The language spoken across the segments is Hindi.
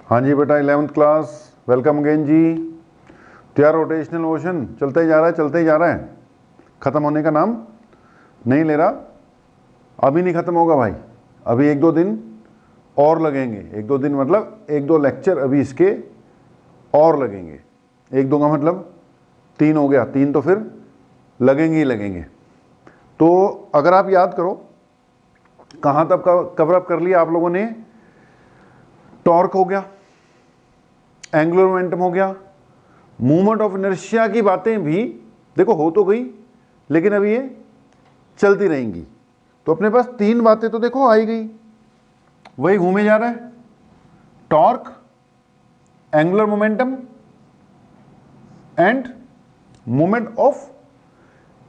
हाँ जी बेटा, 11th क्लास, वेलकम अगेन जी। तो यार रोटेशनल मोशन चलता ही जा रहा है, चलते ही जा रहा है, ख़त्म होने का नाम नहीं ले रहा। अभी नहीं ख़त्म होगा भाई, अभी 1-2 दिन और लगेंगे। 1-2 दिन मतलब 1-2 लेक्चर अभी इसके और लगेंगे। 1-2 का मतलब 3 हो गया, 3 तो फिर लगेंगे ही लगेंगे। तो अगर आप याद करो कहाँ तक कवर अप कर लिया आप लोगों ने। टॉर्क हो गया, एंगुलर मोमेंटम हो गया, मूवमेंट ऑफ इनर्शिया की बातें भी देखो हो तो गई, लेकिन अभी ये चलती रहेंगी। तो अपने पास 3 बातें तो देखो आई गई, वही घूमे जा रहा है। Torque, angular momentum and movement of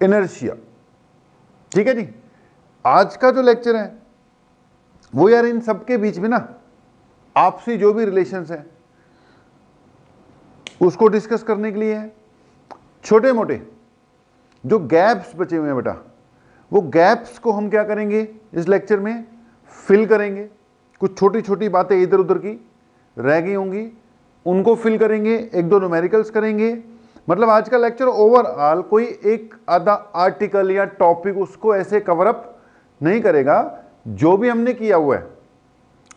inertia. ठीक है जी। आज का जो लेक्चर है वो यार इन सबके बीच में ना आपसी जो भी रिलेशंस है उसको डिस्कस करने के लिए है। छोटे मोटे जो गैप्स बचे हुए हैं बेटा, वो गैप्स को हम क्या करेंगे इस लेक्चर में, फिल करेंगे। कुछ छोटी छोटी बातें इधर उधर की रह गई होंगी, उनको फिल करेंगे। 1-2 न्यूमेरिकल्स करेंगे। मतलब आज का लेक्चर ओवरऑल कोई एक आधा आर्टिकल या टॉपिक उसको ऐसे कवर अप नहीं करेगा। जो भी हमने किया हुआ है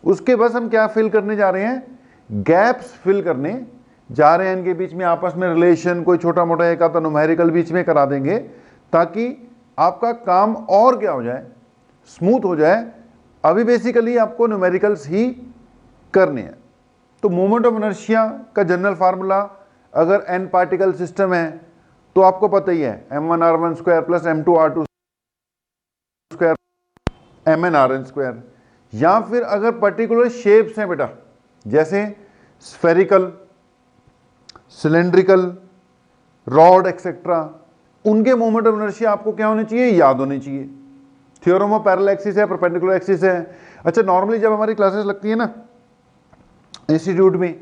उसके बस हम क्या फिल करने जा रहे हैं, गैप्स फिल करने जा रहे हैं। इनके बीच में आपस में रिलेशन, कोई छोटा मोटा एक आधा न्यूमेरिकल बीच में करा देंगे ताकि आपका काम और क्या हो जाए, स्मूथ हो जाए। अभी बेसिकली आपको न्यूमेरिकल्स ही करने हैं। तो मूवमेंट ऑफ इनर्शिया का जनरल फार्मूला, अगर n पार्टिकल सिस्टम है तो आपको पता ही है, m1r1² प्लस m2r2² mn/r(n²). या फिर अगर पर्टिकुलर शेप्स हैं बेटा, जैसे स्फेरिकल, सिलेंड्रिकल, रॉड एक्सेट्रा, उनके मोमेंट ऑफ इनर्शिया आपको क्या होने चाहिए, याद होने चाहिए। थ्योरम ऑफ पैरेलल एक्सिस है, परपेंडिकुलर एक्सिस है। अच्छा, नॉर्मली जब हमारी क्लासेस लगती है ना इंस्टीट्यूट में,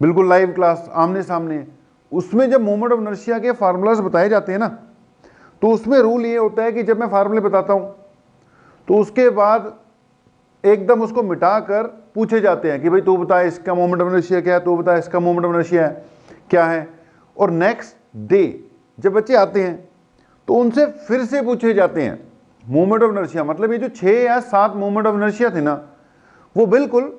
बिल्कुल लाइव क्लास आमने सामने, उसमें जब मोमेंट ऑफ इनर्शिया के फार्मूलाज बताए जाते हैं ना, तो उसमें रूल ये होता है कि जब मैं फार्मूले बताता हूं तो उसके बाद एकदम उसको मिटाकर पूछे जाते हैं कि भाई तू बता इसका मोमेंट ऑफ इनर्शिया क्या है, तू बता इसका मोमेंट ऑफ इनर्शिया क्या है। और नेक्स्ट डे जब बच्चे आते हैं तो उनसे फिर से पूछे जाते हैं मोमेंट ऑफ इनर्शिया। मतलब ये जो 6 या 7 मोमेंट ऑफ इनर्शिया थे ना, वो बिल्कुल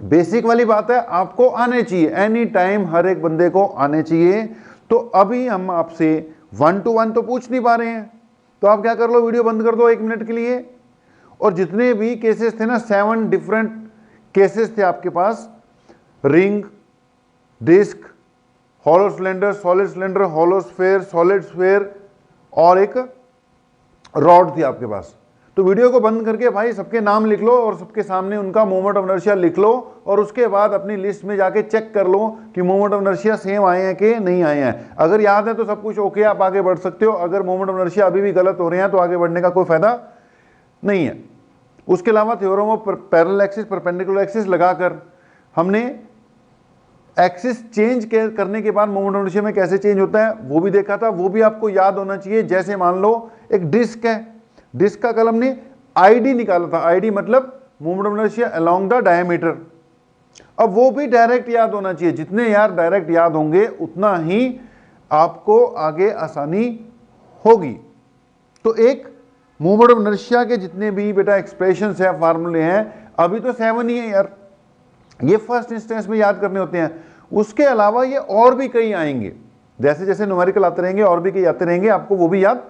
बेसिक वाली बात है, आपको आने चाहिए, एनी टाइम हर एक बंदे को आने चाहिए। तो अभी हम आपसे 1 to 1 तो पूछ नहीं पा रहे हैं, तो आप क्या कर लो, वीडियो बंद कर दो 1 मिनट के लिए। और जितने भी केसेस थे ना, 7 डिफरेंट केसेस थे आपके पास, ring, disk, hollow cylinder, solid cylinder, hollow sphere, solid sphere और एक रॉड थी आपके पास। तो वीडियो को बंद करके भाई सबके नाम लिख लो और सबके सामने उनका मोमेंट ऑफ इनर्शिया लिख लो, और उसके बाद अपनी लिस्ट में जाके चेक कर लो कि मोमेंट ऑफ इनर्शिया सेम आए हैं कि नहीं आए हैं। अगर याद है तो सब कुछ ओके, आप आगे बढ़ सकते हो। अगर मोमेंट ऑफ इनर्शिया अभी भी गलत हो रहे हैं तो आगे बढ़ने का कोई फायदा नहीं है। उसके अलावा theorem of parallel axis, perpendicular axis लगाकर हमने एक्सिस चेंज करने के बाद मोमेंट ऑफ इनर्शिया में कैसे चेंज होता है वो भी देखा था, वो भी आपको याद होना चाहिए। जैसे मान लो एक डिस्क है, डिस्क का कल हमने आईडी निकाला था, आईडी मतलब moment of inertia along the diameter. अब वो भी डायरेक्ट याद होना चाहिए। जितने यार डायरेक्ट याद होंगे उतना ही आपको आगे आसानी होगी। तो एक मोमेंट ऑफ इनर्शिया के जितने भी बेटा एक्सप्रेशंस है, फार्मूले हैं, अभी तो 7 ही है यार, ये फर्स्ट इंस्टेंस में याद करने होते हैं। उसके अलावा ये और भी कई आएंगे, जैसे जैसे न्यूमेरिकल आते रहेंगे और भी कई आते रहेंगे, आपको वो भी याद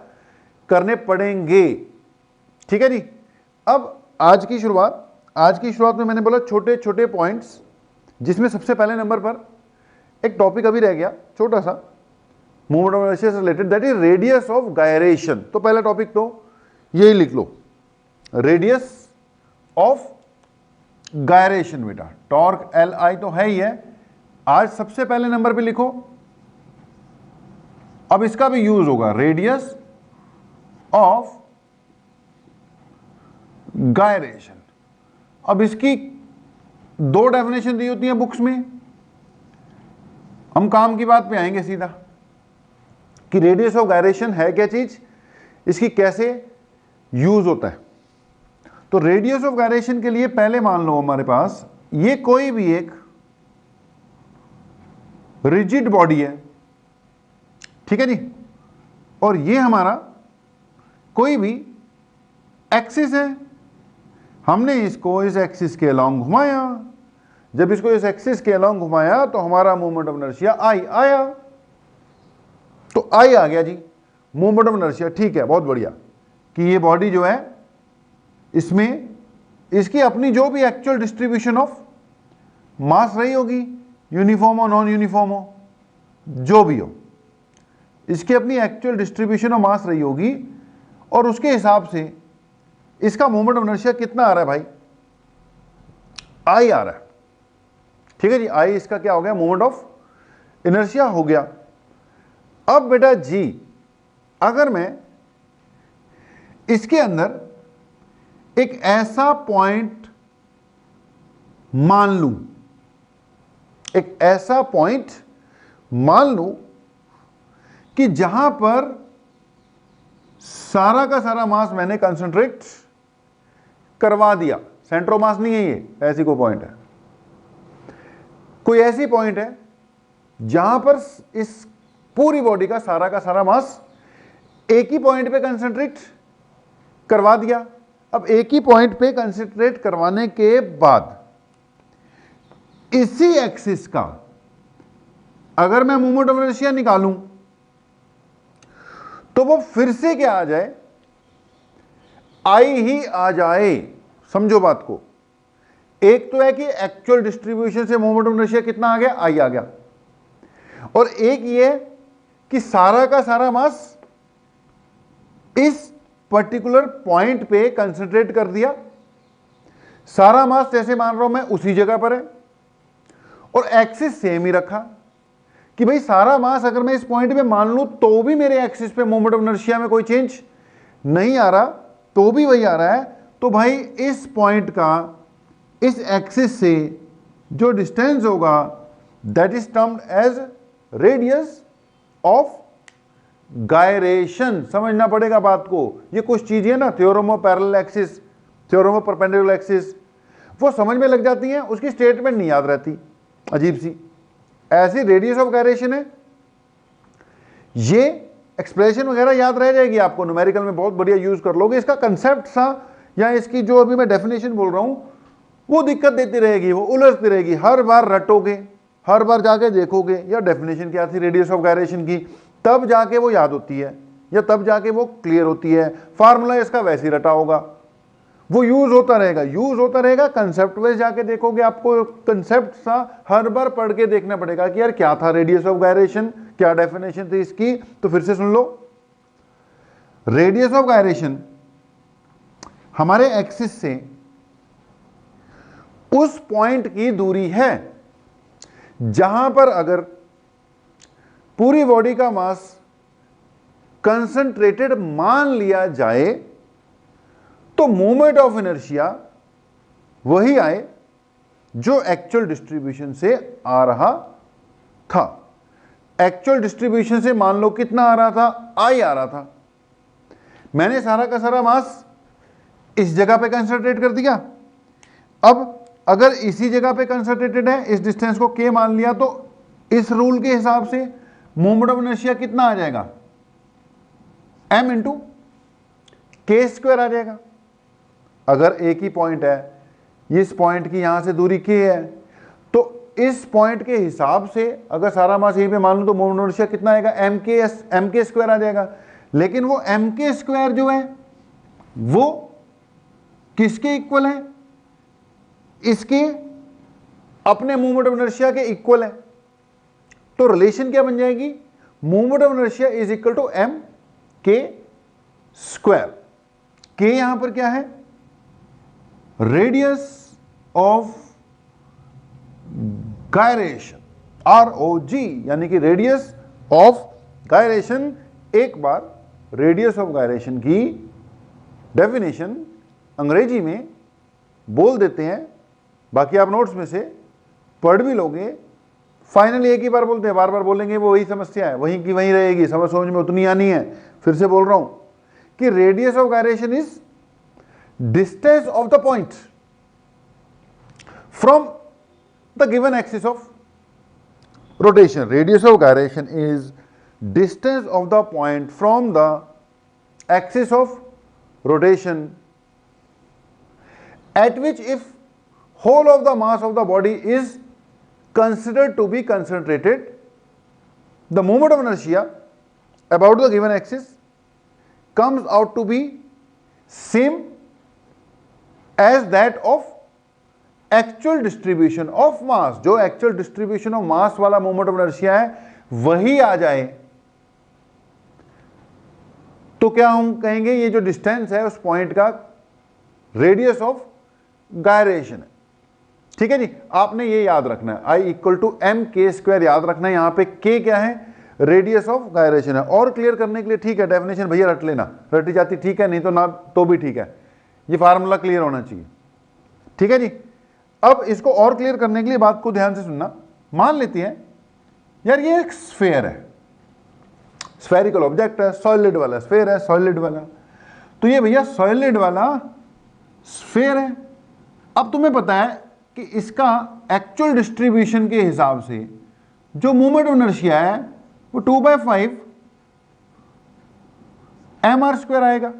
करने पड़ेंगे। ठीक है जी। अब आज की शुरुआत में मैंने बोला छोटे छोटे पॉइंट्स, जिसमें सबसे पहले नंबर पर एक टॉपिक अभी रह गया छोटा सा, मूवमेंट ऑफ इनर्शिया से related, that is radius of gyration. तो पहला टॉपिक तो यही लिख लो, रेडियस ऑफ गायरेशन। बेटा टॉर्क Li तो है ही है, आज सबसे पहले नंबर पे लिखो। अब इसका भी यूज होगा, रेडियस ऑफ गायरेशन। अब इसकी 2 डेफिनेशन दी होती हैं बुक्स में। हम काम की बात पे आएंगे सीधा कि रेडियस ऑफ गायरेशन है क्या चीज, इसकी कैसे यूज होता है। तो रेडियस ऑफ गायरेशन के लिए पहले मान लो हमारे पास ये कोई भी एक रिजिड बॉडी है, ठीक है जी, और ये हमारा कोई भी एक्सिस है, हमने इसको इस एक्सिस के अलोंग घुमाया, जब इसको इस एक्सिस के अलोंग घुमाया तो हमारा मोमेंट ऑफ इनर्शिया आई आया, तो आई आ गया जी मोमेंट ऑफ इनर्शिया। ठीक है, बहुत बढ़िया, कि ये बॉडी जो है इसमें इसकी अपनी जो भी एक्चुअल डिस्ट्रीब्यूशन ऑफ मास रही होगी, यूनिफॉर्म हो नॉन यूनिफॉर्म हो जो भी हो, इसकी अपनी एक्चुअल डिस्ट्रीब्यूशन ऑफ मास रही होगी, और उसके हिसाब से इसका मोमेंट ऑफ इनर्शिया कितना आ रहा है भाई, आई आ रहा है। ठीक है जी, आई इसका क्या हो गया, मोमेंट ऑफ इनर्शिया हो गया। अब बेटा जी, अगर मैं इसके अंदर एक ऐसा पॉइंट मान लूं, एक ऐसा पॉइंट मान लूं कि जहां पर सारा का सारा मास मैंने कंसंट्रेट करवा दिया, सेंटर ऑफ मास नहीं है ये, ऐसी कोई पॉइंट है, कोई ऐसी पॉइंट है जहां पर इस पूरी बॉडी का सारा मास एक ही पॉइंट पे कंसंट्रेट करवा दिया। अब एक ही पॉइंट पे कंसंट्रेट करवाने के बाद इसी एक्सिस का अगर मैं मोमेंट ऑफ इनर्शिया निकालूं तो वो फिर से क्या आ जाए, आई ही आ जाए। समझो बात को, एक तो है कि एक्चुअल डिस्ट्रीब्यूशन से मोमेंट ऑफ इनर्शिया कितना आ गया, आई आ गया, और एक ये कि सारा का सारा मास इस पर्टिकुलर पॉइंट पे कंसंट्रेट कर दिया। सारा मास जैसे मान रहा हूं मैं उसी जगह पर है, और एक्सिस सेम ही रखा कि भाई सारा मास अगर मैं इस पॉइंट पे मान लूं तो भी मेरे एक्सिस पे मोमेंट ऑफ इनर्शिया में कोई चेंज नहीं आ रहा, तो भी वही आ रहा है। तो भाई इस पॉइंट का इस एक्सिस से जो डिस्टेंस होगा that is termed as radius of gyration. समझना पड़ेगा बात को, ये कुछ चीजें ना theorem of parallel axis, theorem of perpendicular axis, वो समझ में लग जाती हैं, उसकी स्टेटमेंट नहीं याद रहती, अजीब सी। ऐसी रेडियस ऑफ गायरेशन है, ये एक्सप्रेशन वगैरह याद रह जाएगी आपको, न्यूमेरिकल में बहुत बढ़िया यूज कर लोगे। इसका कंसेप्ट सा या इसकी जो अभी मैं डेफिनेशन बोल रहा हूं वो दिक्कत देती रहेगी, वो उलझती रहेगी, हर बार रटोगे, हर बार जाके देखोगे या डेफिनेशन क्या थी रेडियस ऑफ गायरेशन की, तब जाके वो याद होती है या तब जाके वो क्लियर होती है। फार्मूला इसका वैसे ही रटा होगा, वो यूज होता रहेगा, कंसेप्ट वाइज जाके देखोगे, आपको कंसेप्ट सा हर बार पढ़ के देखना पड़ेगा कि यार क्या था रेडियस ऑफ गायरेशन, क्या डेफिनेशन थी इसकी। तो फिर से सुन लो, रेडियस ऑफ गायरेशन हमारे एक्सिस से उस पॉइंट की दूरी है जहां पर अगर पूरी बॉडी का मास कंसंट्रेटेड मान लिया जाए तो मोमेंट ऑफ इनर्शिया वही आए जो एक्चुअल डिस्ट्रीब्यूशन से आ रहा था। एक्चुअल डिस्ट्रीब्यूशन से मान लो कितना आ रहा था, आई आ रहा था, मैंने सारा का सारा मास इस जगह पे कंसंट्रेट कर दिया। अब अगर इसी जगह पे कंसंट्रेटेड है, इस डिस्टेंस को के मान लिया, तो इस रूल के हिसाब से मोमेंट ऑफ इनर्शिया कितना आ जाएगा, m इंटू के स्क्वायर आ जाएगा। अगर एक ही पॉइंट है, इस पॉइंट की यहां से दूरी k है, तो इस पॉइंट के हिसाब से अगर सारा मास यहीं पे मान लो तो मोमेंट ऑफ इनर्शिया कितना आएगा, m के स्क्वायर आ जाएगा। लेकिन वो m के स्क्वायर जो है वो किसके इक्वल है, इसके अपने मोमेंट ऑफ इनर्शिया के इक्वल है। तो रिलेशन क्या बन जाएगी, moment of inertia is equal to m के स्क्वायर। k यहां पर क्या है, रेडियस ऑफ गायरेशन, ROG, यानी कि रेडियस ऑफ गायरेशन। एक बार रेडियस ऑफ गायरेशन की डेफिनेशन अंग्रेजी में बोल देते हैं, बाकी आप नोट्स में से पढ़ भी लोगे, फाइनली एक ही बार बोलते हैं, बार बार बोलेंगे वो वही समस्या है, वहीं की वहीं रहेगी, समझ में उतनी आनी है। फिर से बोल रहा हूं कि radius of gyration is distance of the point from the given axis of rotation, radius of gyration is distance of the point from the axis of rotation at which if whole of the mass of the body is considered to be concentrated, the moment of inertia about the given axis comes out to be same as that of actual distribution of mass. जो actual distribution of mass वाला moment of inertia है वही आ जाए तो क्या हम कहेंगे ये जो डिस्टेंस है उस पॉइंट का रेडियस ऑफ गायरेशन है। ठीक है जी, आपने ये याद रखना है, I इक्वल टू एम के स्क्वायर याद रखना है। यहां पे k क्या है, रेडियस ऑफ गायरेशन है। और क्लियर करने के लिए ठीक है, डेफिनेशन भैया रट लेना, रटी जाती ठीक है, नहीं तो ना तो भी ठीक है, ये फार्मूला क्लियर होना चाहिए। ठीक है जी, अब इसको और क्लियर करने के लिए बात को ध्यान से सुनना। मान लेती है यार ये एक स्फेयर है, स्फेरिकल ऑब्जेक्ट है, सॉलिड वाला स्फेयर है, सॉलिड वाला, तो ये भैया सॉलिड वाला स्फेयर है। अब तुम्हें पता है कि इसका एक्चुअल डिस्ट्रीब्यूशन के हिसाब से जो मोमेंट ऑफ इनर्शिया है वो 2/5 mr² आएगा।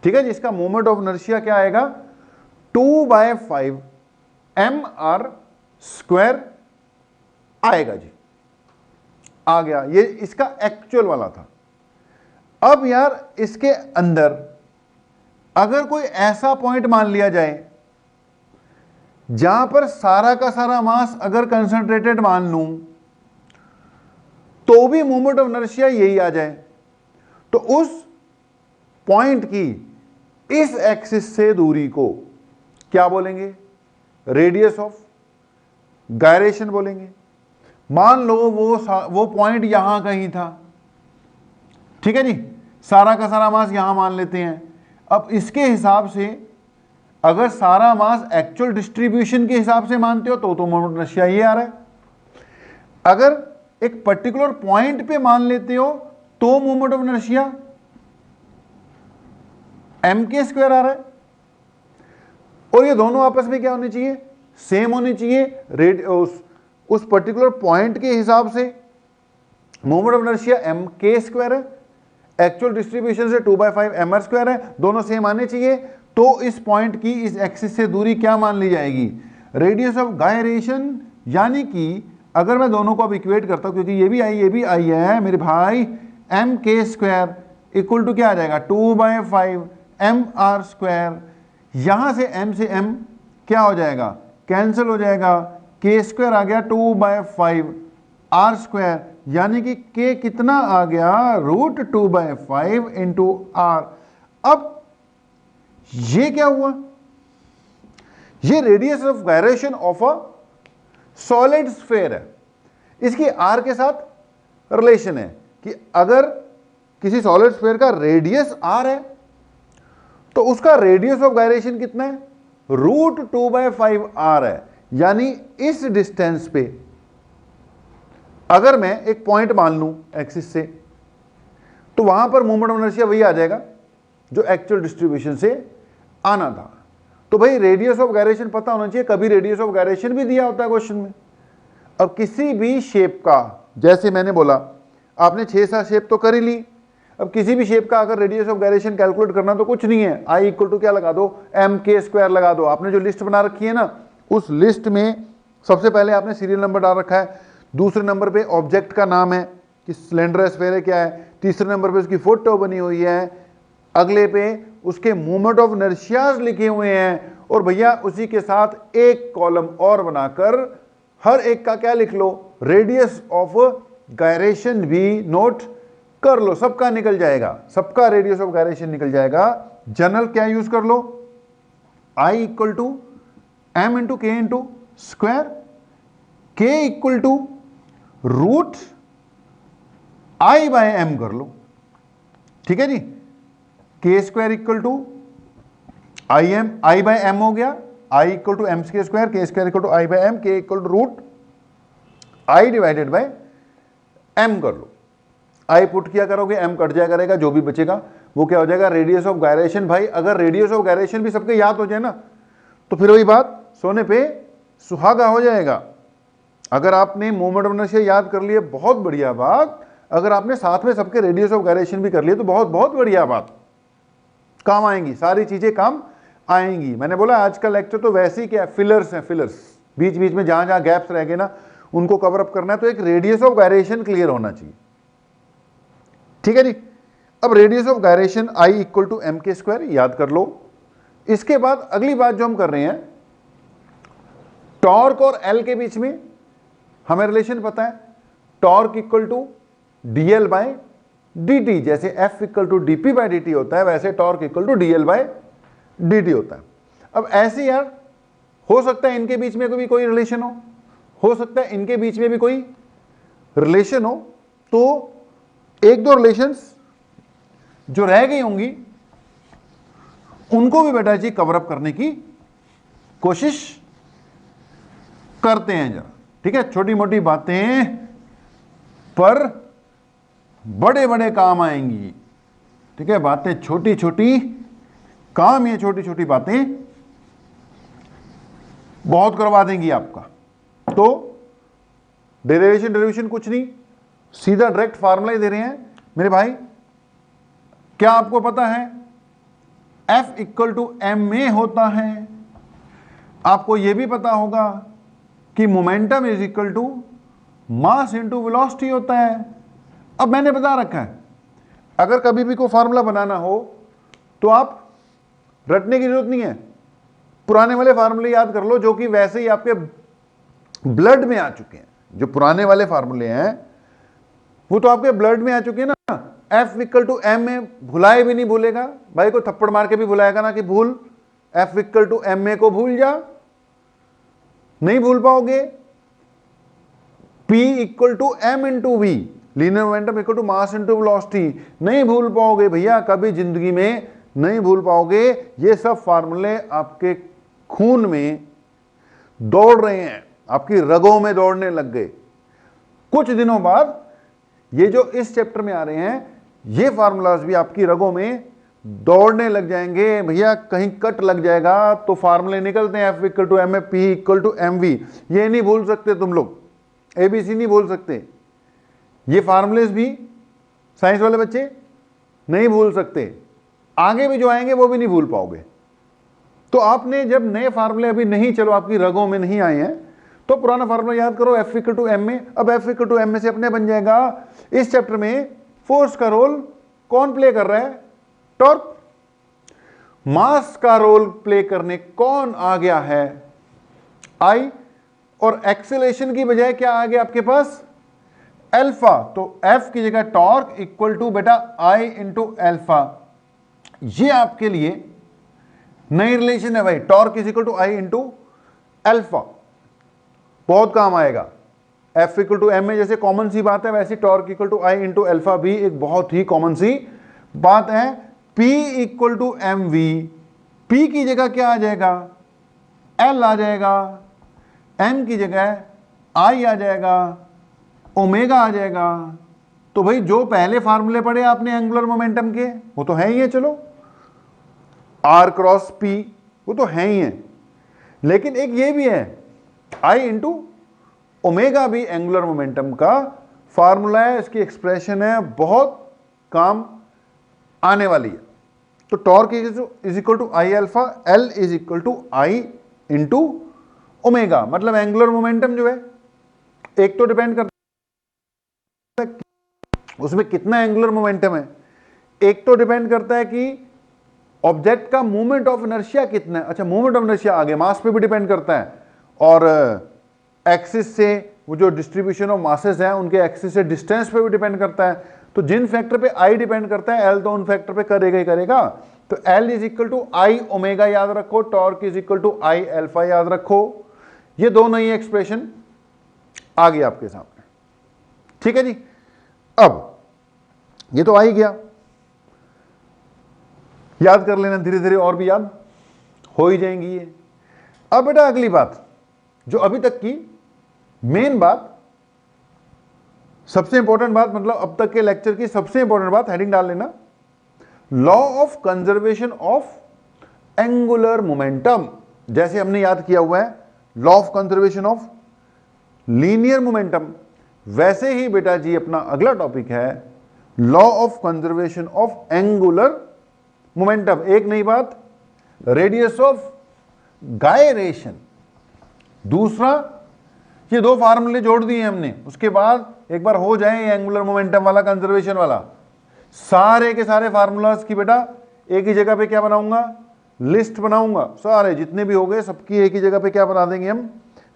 ठीक है जी, इसका मोमेंट ऑफ इनर्शिया क्या आएगा, 2/5 mr² आएगा जी, आ गया। ये इसका एक्चुअल वाला था। अब यार इसके अंदर अगर कोई ऐसा पॉइंट मान लिया जाए जहां पर सारा का सारा मास अगर कंसंट्रेटेड मान लूं तो भी मोमेंट ऑफ इनर्शिया यही आ जाए, तो उस पॉइंट की इस एक्सिस से दूरी को क्या बोलेंगे, रेडियस ऑफ गायरेशन बोलेंगे। मान लो वो पॉइंट यहां कहीं था, ठीक है जी, सारा का सारा मास यहां मान लेते हैं। अब इसके हिसाब से अगर सारा मास एक्चुअल डिस्ट्रीब्यूशन के हिसाब से मानते हो तो मोमेंट ऑफ इनर्शिया ये आ रहा है। अगर एक पर्टिकुलर पॉइंट पे मान लेते हो तो मोमेंट ऑफ इनर्शिया mk² आ रहा है। और ये दोनों आपस में क्या होने चाहिए, सेम होने चाहिए। उस पर्टिकुलर पॉइंट के हिसाब से मोमेंट ऑफ इनर्शिया mk² है, एक्चुअल डिस्ट्रीब्यूशन से 2/5 mr² है, दोनों सेम आने चाहिए। तो इस पॉइंट की इस एक्सिस से दूरी क्या मान ली जाएगी, रेडियस ऑफ गायरेशन। यानी कि अगर मैं दोनों को अब इक्वेट करता हूं, क्योंकि ये भी आई है मेरे भाई, mk² इक्वल टू क्या आ जाएगा, 2/5 mr²। यहां से m से m क्या हो जाएगा, कैंसिल हो जाएगा, k² आ गया 2/5 r², यानी कि k कितना आ गया, √2/5 इंटू r। अब ये क्या हुआ, ये radius of gyration of a solid sphere है। इसकी r के साथ रिलेशन है कि अगर किसी सॉलिड स्फेयर का रेडियस r है तो उसका रेडियस ऑफ गायरेशन कितना है, √2/5 r है। यानी इस डिस्टेंस पे अगर मैं एक पॉइंट मान लूं एक्सिस से, तो वहां पर मोमेंट ऑफ इनर्शिया वही आ जाएगा जो एक्चुअल डिस्ट्रीब्यूशन से आना था। तो भाई रेडियस ऑफ गायरेशन पता होना चाहिए, कभी रेडियस ऑफ गायरेशन भी दिया होता है क्वेश्चन में। अब किसी भी शेप का, जैसे मैंने बोला आपने 6-7 शेप तो कर ही ली, अब किसी भी शेप का अगर रेडियस ऑफ गायरेशन कैलकुलेट करना तो कुछ नहीं है, I इक्वल टू क्या लगा दो, mk² लगा दो। आपने जो लिस्ट बना रखी है ना, उस लिस्ट में सबसे पहले आपने सीरियल नंबर डाल रखा है, दूसरे नंबर पे ऑब्जेक्ट का नाम है कि सिलेंडर स्फेयर है क्या है, तीसरे नंबर पे उसकी फोटो बनी हुई है, अगले पे उसके मोमेंट ऑफ इनर्शियाज लिखे हुए हैं, और भैया उसी के साथ एक कॉलम और बनाकर हर एक का क्या लिख लो, रेडियस ऑफ गायरेशन भी नोट कर लो। सबका निकल जाएगा, सबका रेडियस ऑफ गायरेशन निकल जाएगा। जनरल क्या यूज कर लो, I equal to m into K into square, k equal to √I/m कर लो। ठीक है जी, k² इक्वल टू I/m हो गया, I equal to m² k² equal to I/m, k equal to √I divided by m कर लो। I पुट किया करोगे, m कट जाया करेगा, जो भी बचेगा वो क्या हो जाएगा, रेडियस ऑफ गायरेशन। भाई अगर रेडियस ऑफ गायरेशन भी सबके याद हो जाए ना, तो फिर वही बात, सोने पे सुहागा हो जाएगा। अगर आपने मोमेंट ऑफ इनर्शिया याद कर लिए बहुत बढ़िया बात, अगर आपने साथ में सबके रेडियस ऑफ गायरेशन भी कर लिए तो बहुत बहुत बढ़िया बात, काम आएंगी, सारी चीजें काम आएंगी। मैंने बोला आज का लेक्चर तो वैसे ही क्या फिलर्स हैं, फिलर्स, बीच बीच में जहां जहां गैप्स रह गए ना उनको कवर अप करना है, तो एक रेडियस ऑफ गायरेशन क्लियर होना चाहिए, ठीक है जी। अब radius of gyration I equal to M के स्क्वायर याद कर लो। इसके बाद अगली बात जो हम कर रहे हैं, टॉर्क और एल के बीच में हमें रिलेशन पता है, torque equal to DL by dt, जैसे F equal to dp by dt होता है वैसे torque equal to dl by dt होता है। अब ऐसे यार हो सकता है इनके बीच में भी कोई रिलेशन हो सकता है इनके बीच में भी कोई रिलेशन हो, तो एक दो रिलेशंस जो रह गई होंगी उनको भी बेटा जी कवर अप करने की कोशिश करते हैं जरा, ठीक है। छोटी मोटी बातें पर बड़े बड़े काम आएंगी, ठीक है। बातें छोटी छोटी, काम ये छोटी छोटी बातें बहुत करवा देंगी आपका। तो डेरिवेशन कुछ नहीं, सीधा डायरेक्ट फार्मूला ही दे रहे हैं मेरे भाई। क्या आपको पता है F equal to M A होता है। आपको यह भी पता होगा कि momentum is equal to mass into velocity होता है। अब मैंने बता रखा है, अगर कभी भी कोई फार्मूला बनाना हो तो आप रटने की जरूरत नहीं है, पुराने वाले फार्मूले याद कर लो जो कि वैसे ही आपके ब्लड में आ चुके हैं। जो पुराने वाले फार्मूले हैं वो तो आपके ब्लड में आ चुके हैं ना। F equal to M A भुलाए भी नहीं भूलेगा भाई, को थप्पड़ मार के भी भुलाएगा ना कि भूल, F equal to M A को भूल जा, नहीं भूल पाओगे। P equal to M into V, linear momentum equal to mass into velocity, नहीं भूल पाओगे भैया, कभी जिंदगी में नहीं भूल पाओगे। ये सब फार्मूले आपके खून में दौड़ रहे हैं, आपकी रगों में दौड़ने लग गए। कुछ दिनों बाद ये जो इस चैप्टर में आ रहे हैं ये फार्मूलाज भी आपकी रगों में दौड़ने लग जाएंगे भैया। कहीं कट लग जाएगा तो फार्मूले निकलते हैं, F equal to M A, P equal to M V. ये नहीं भूल सकते तुम लोग, ABC नहीं भूल सकते, ये फार्मूलेज भी साइंस वाले बच्चे नहीं भूल सकते, आगे भी जो आएंगे वो भी नहीं भूल पाओगे। तो आपने जब नए फार्मूले अभी नहीं, चलो आपकी रगों में नहीं आए हैं, तो पुराना फार्मूला याद करो, F equal to M A. अब F equal to M A से अपने बन जाएगा, इस चैप्टर में फोर्स का रोल कौन प्ले कर रहा है, टॉर्क। मास का रोल प्ले करने कौन आ गया है, I। और एक्सेलरेशन की बजाय क्या आ गया आपके पास, अल्फा। तो F की जगह टॉर्क इक्वल टू बेटा I इंटू अल्फा। ये आपके लिए नई रिलेशन है भाई, torque is equal to I into alpha, बहुत काम आएगा। F equal to M A जैसे कॉमन सी बात है, वैसे torque equal to I into alpha भी एक बहुत ही कॉमन सी बात है। P equal to M V, P की जगह क्या आ जाएगा, L आ जाएगा, M की जगह I आ जाएगा, ओमेगा आ जाएगा। तो भाई जो पहले फार्मूले पढ़े आपने एंगुलर मोमेंटम के वो तो है ही है, चलो R क्रॉस P वो तो है ही है, लेकिन एक ये भी है I इंटू ओमेगा भी एंगुलर मोमेंटम का फार्मूला है, इसकी एक्सप्रेशन है, बहुत काम आने वाली है। तो torque is equal to I alpha, L is equal to I into omega. मतलब एंगुलर मोमेंटम जो है एक तो डिपेंड करता है उसमें कितना एंगुलर मोमेंटम है, एक तो डिपेंड करता है कि ऑब्जेक्ट का मोमेंट ऑफ इनर्शिया कितना है। अच्छा, मोमेंट ऑफ इनर्शिया आगे मास पे भी डिपेंड करता है, और एक्सिस से वो जो डिस्ट्रीब्यूशन ऑफ मासेस हैं उनके एक्सिस से डिस्टेंस पे भी डिपेंड करता है। तो जिन फैक्टर पे आई डिपेंड करता है, एल तो उन फैक्टर पे करेगा ही करेगा। तो L is equal to I omega याद रखो, torque is equal to I alpha याद रखो। ये दो नई एक्सप्रेशन आ गई आपके सामने, ठीक है जी। अब ये तो आ ही गया, याद कर लेना, धीरे धीरे और भी याद हो ही जाएंगी ये। अब बेटा अगली बात, जो अभी तक की मेन बात, सबसे इंपॉर्टेंट बात, मतलब अब तक के लेक्चर की सबसे इंपॉर्टेंट बात, हेडिंग डाल लेना, law of conservation of angular momentum. जैसे हमने याद किया हुआ है law of conservation of linear momentum. वैसे ही बेटा जी अपना अगला टॉपिक है law of conservation of angular momentum. एक नई बात, रेडियस ऑफ गायरेशन। दूसरा, ये दो फार्मूले जोड़ दिए हमने, उसके बाद एक बार हो जाए एंगुलर मोमेंटम वाला, कंजर्वेशन वाला, सारे के सारे फार्मूलाज की बेटा एक ही जगह पे क्या बनाऊंगा, लिस्ट बनाऊंगा। सारे जितने भी हो गए सबकी एक ही जगह पे क्या बना देंगे हम,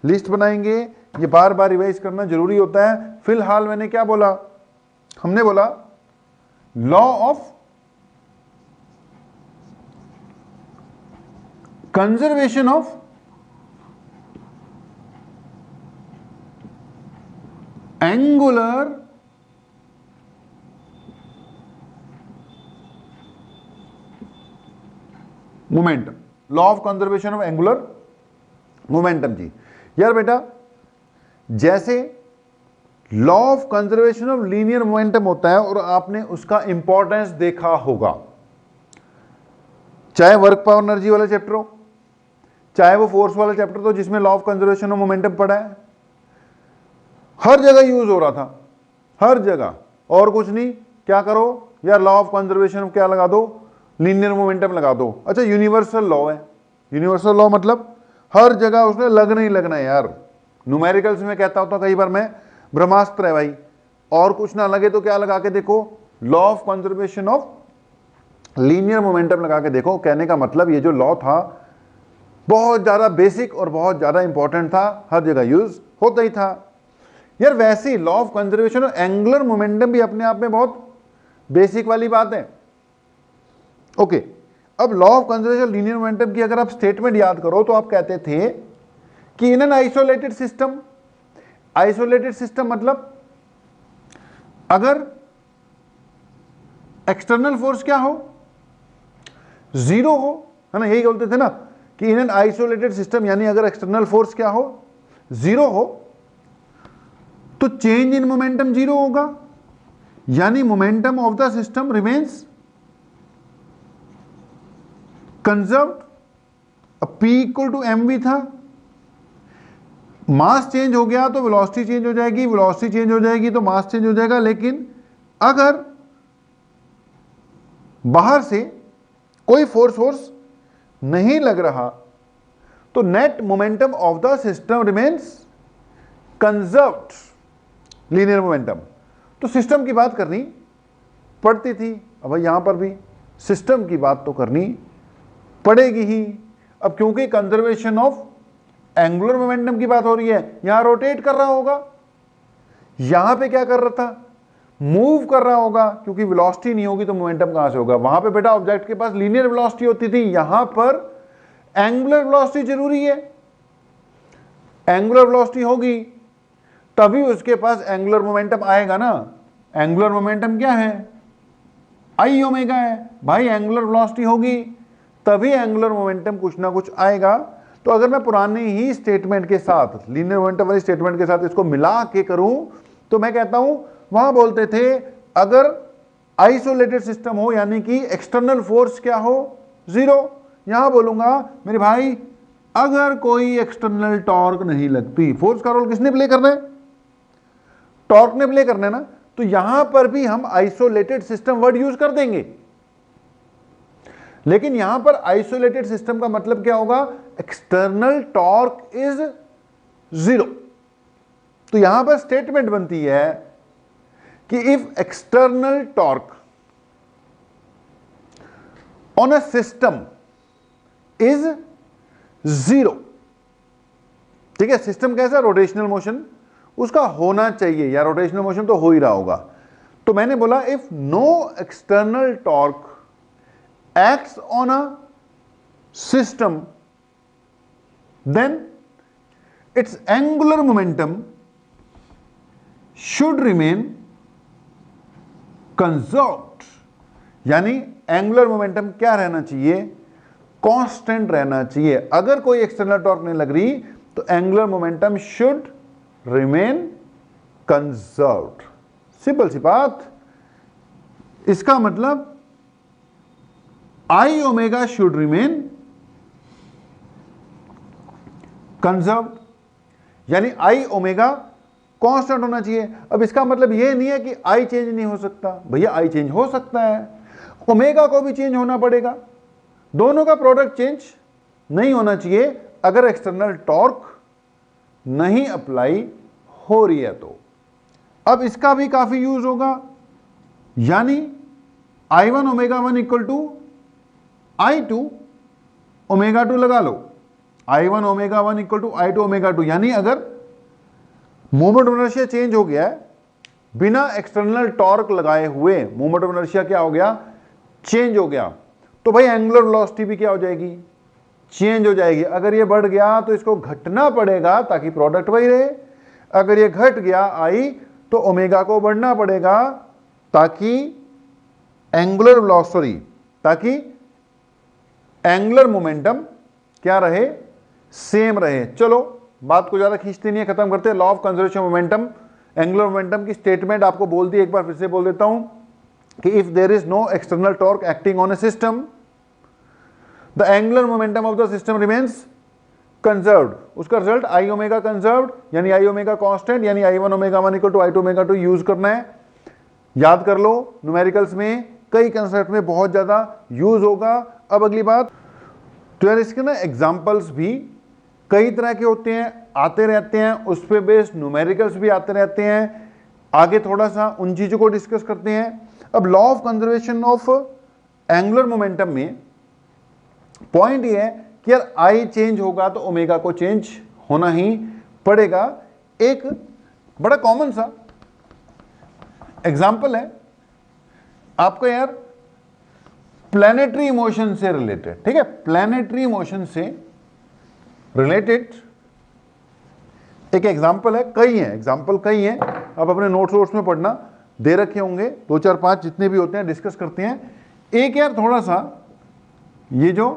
लिस्ट बनाएंगे। ये बार बार रिवाइज करना जरूरी होता है। फिलहाल मैंने क्या बोला, हमने बोला law of conservation of angular momentum. Law of conservation of angular momentum जी। यार बेटा जैसे law of conservation of linear momentum होता है और आपने उसका इंपॉर्टेंस देखा होगा, चाहे वर्क पावर एनर्जी वाला चैप्टर हो, चाहे वो फोर्स वाला चैप्टर तो जिसमें law of conservation of momentum पढ़ा है, हर जगह यूज हो रहा था, हर जगह। और कुछ नहीं, क्या करो यार, लॉ ऑफ कंजर्वेशन ऑफ क्या लगा दो, लीनियर मोमेंटम लगा दो। अच्छा यूनिवर्सल लॉ है, यूनिवर्सल लॉ मतलब हर जगह उसने लगना ही लगना है यार। न्यूमेरिकल्स में कहता होता कई बार मैं, ब्रह्मास्त्र है भाई, और कुछ ना लगे तो क्या लगा के देखो, law of conservation of linear momentum लगा के देखो। कहने का मतलब ये जो लॉ था बहुत ज्यादा बेसिक और बहुत ज्यादा इंपॉर्टेंट था, हर जगह यूज होता ही था यार। वैसे ही law of conservation of angular momentum भी अपने आप में बहुत बेसिक वाली बात है। ओके, अब law of conservation linear momentum की अगर आप स्टेटमेंट याद करो तो आप कहते थे कि in an isolated system, isolated system मतलब अगर एक्सटर्नल फोर्स क्या हो, जीरो हो, है ना, यही बोलते थे ना कि इन एन आइसोलेटेड सिस्टम, यानी अगर एक्सटर्नल फोर्स क्या हो, जीरो हो, तो चेंज इन मोमेंटम जीरो होगा, यानी momentum of the system remains conserved. P equal to mv था, मास चेंज हो गया तो वेलोसिटी चेंज हो जाएगी, वेलोसिटी चेंज हो जाएगी तो मास चेंज हो जाएगा। लेकिन अगर बाहर से कोई फोर्स नहीं लग रहा तो net momentum of the system remains conserved linear momentum. तो सिस्टम की बात करनी पड़ती थी, अब यहां पर भी सिस्टम की बात तो करनी पड़ेगी ही। अब क्योंकि कंजर्वेशन ऑफ एंगुलर मोमेंटम की बात हो रही है, यहां रोटेट कर रहा होगा, यहां पे क्या कर रहा था, मूव कर रहा होगा, क्योंकि वेलोसिटी नहीं होगी तो मोमेंटम कहां से होगा। वहां पे बेटा ऑब्जेक्ट के पास लीनियर वेलोसिटी होती थी, यहां पर एंगुलर वेलोसिटी जरूरी है। एंगुलर वेलोसिटी होगी तभी उसके पास एंगुलर मोमेंटम आएगा ना। एंगुलर मोमेंटम क्या है, आई ओमेगा है भाई। एंगुलर वेलोसिटी होगी तभी एंगुलर मोमेंटम कुछ ना कुछ आएगा। तो अगर मैं पुराने ही स्टेटमेंट के साथ, लीनियर मोमेंटम वाली स्टेटमेंट के साथ इसको मिला के करूं तो मैं कहता हूं, वहां बोलते थे अगर आइसोलेटेड सिस्टम हो, यानी कि एक्सटर्नल फोर्स क्या हो, जीरो। यहां बोलूंगा मेरे भाई अगर कोई एक्सटर्नल टॉर्क नहीं लगती, फोर्स का रोल किसने प्ले करना है, टॉर्क ने प्ले करना है ना, तो यहां पर भी हम आइसोलेटेड सिस्टम वर्ड यूज कर देंगे। लेकिन यहां पर आइसोलेटेड सिस्टम का मतलब क्या होगा, एक्सटर्नल टॉर्क इज जीरो। तो यहां पर स्टेटमेंट बनती है कि if external torque on a system is zero, ठीक है, सिस्टम कैसा, रोटेशनल मोशन उसका होना चाहिए, या रोटेशनल मोशन तो हो ही रहा होगा। तो मैंने बोला if no external torque acts on a system, then its angular momentum should remain conserved। यानी एंगुलर मोमेंटम क्या रहना चाहिए, कांस्टेंट रहना चाहिए। अगर कोई एक्सटर्नल टॉर्क नहीं लग रही तो angular momentum should remain conserved. Simple सी बात। इसका मतलब I omega should remain conserved, यानी आई ओमेगा कांस्टेंट होना चाहिए। अब इसका मतलब ये नहीं है कि आई चेंज नहीं हो सकता, भैया आई चेंज हो सकता है, ओमेगा को भी चेंज होना पड़ेगा, दोनों का प्रोडक्ट चेंज नहीं होना चाहिए अगर एक्सटर्नल टॉर्क नहीं अप्लाई हो रही है तो। अब इसका भी काफी यूज होगा, यानी I1 omega 1 equal to I2 omega 2 लगा लो, I1 omega 1 equal to I2 omega 2, यानी अगर मोमेंट ऑफ इनर्शिया चेंज हो गया है बिना एक्सटर्नल टॉर्क लगाए हुए, मोमेंट ऑफ इनर्शिया क्या हो गया, चेंज हो गया, तो भाई एंगुलर वेलोसिटी भी क्या हो जाएगी, चेंज हो जाएगी। अगर ये बढ़ गया तो इसको घटना पड़ेगा ताकि प्रोडक्ट वही रहे, अगर ये घट गया आई तो ओमेगा को बढ़ना पड़ेगा ताकि एंगुलर वेलोसिटी, ताकि एंगुलर मोमेंटम क्या रहे, सेम रहे। चलो बात को ज्यादा खींचते नहीं है, खत्म करते हैं। Law of conservation momentum, angular momentum की स्टेटमेंट आपको बोल दी, एक बार फिर से बोल देता हूं कि if there is no external torque acting on a system the angular momentum of the system remains conserved. उसका रिजल्ट आई ओमेगा कंजर्व्ड, यानी आई ओमेगा कांस्टेंट, यानी I1 omega 1 equal to I2 omega 2 use करना है। याद कर लो, न्यूमेरिकल्स में कई कंसेप्ट में बहुत ज्यादा यूज होगा। अब अगली बात, तो यार इसके ना एग्जांपल्स भी कई तरह के होते हैं, आते रहते हैं, उस पे बेस्ड न्यूमेरिकल्स भी आते रहते हैं। आगे थोड़ा सा उन चीजों को डिस्कस करते हैं। अब law of conservation of angular momentum में पॉइंट ये है कि यार आई चेंज होगा तो ओमेगा को चेंज होना ही पड़ेगा। एक बड़ा कॉमन सा एग्जांपल है आपको यार प्लैनेटरी मोशन से रिलेटेड, ठीक है, प्लैनेटरी मोशन से रिलेटेड एक एग्जांपल है, कई हैं एग्जांपल, कई हैं, आप अपने नोट्स में पढ़ना, दे रखे होंगे 2 4 5 जितने भी होते हैं, डिस्कस करते हैं। एक यार थोड़ा सा ये जो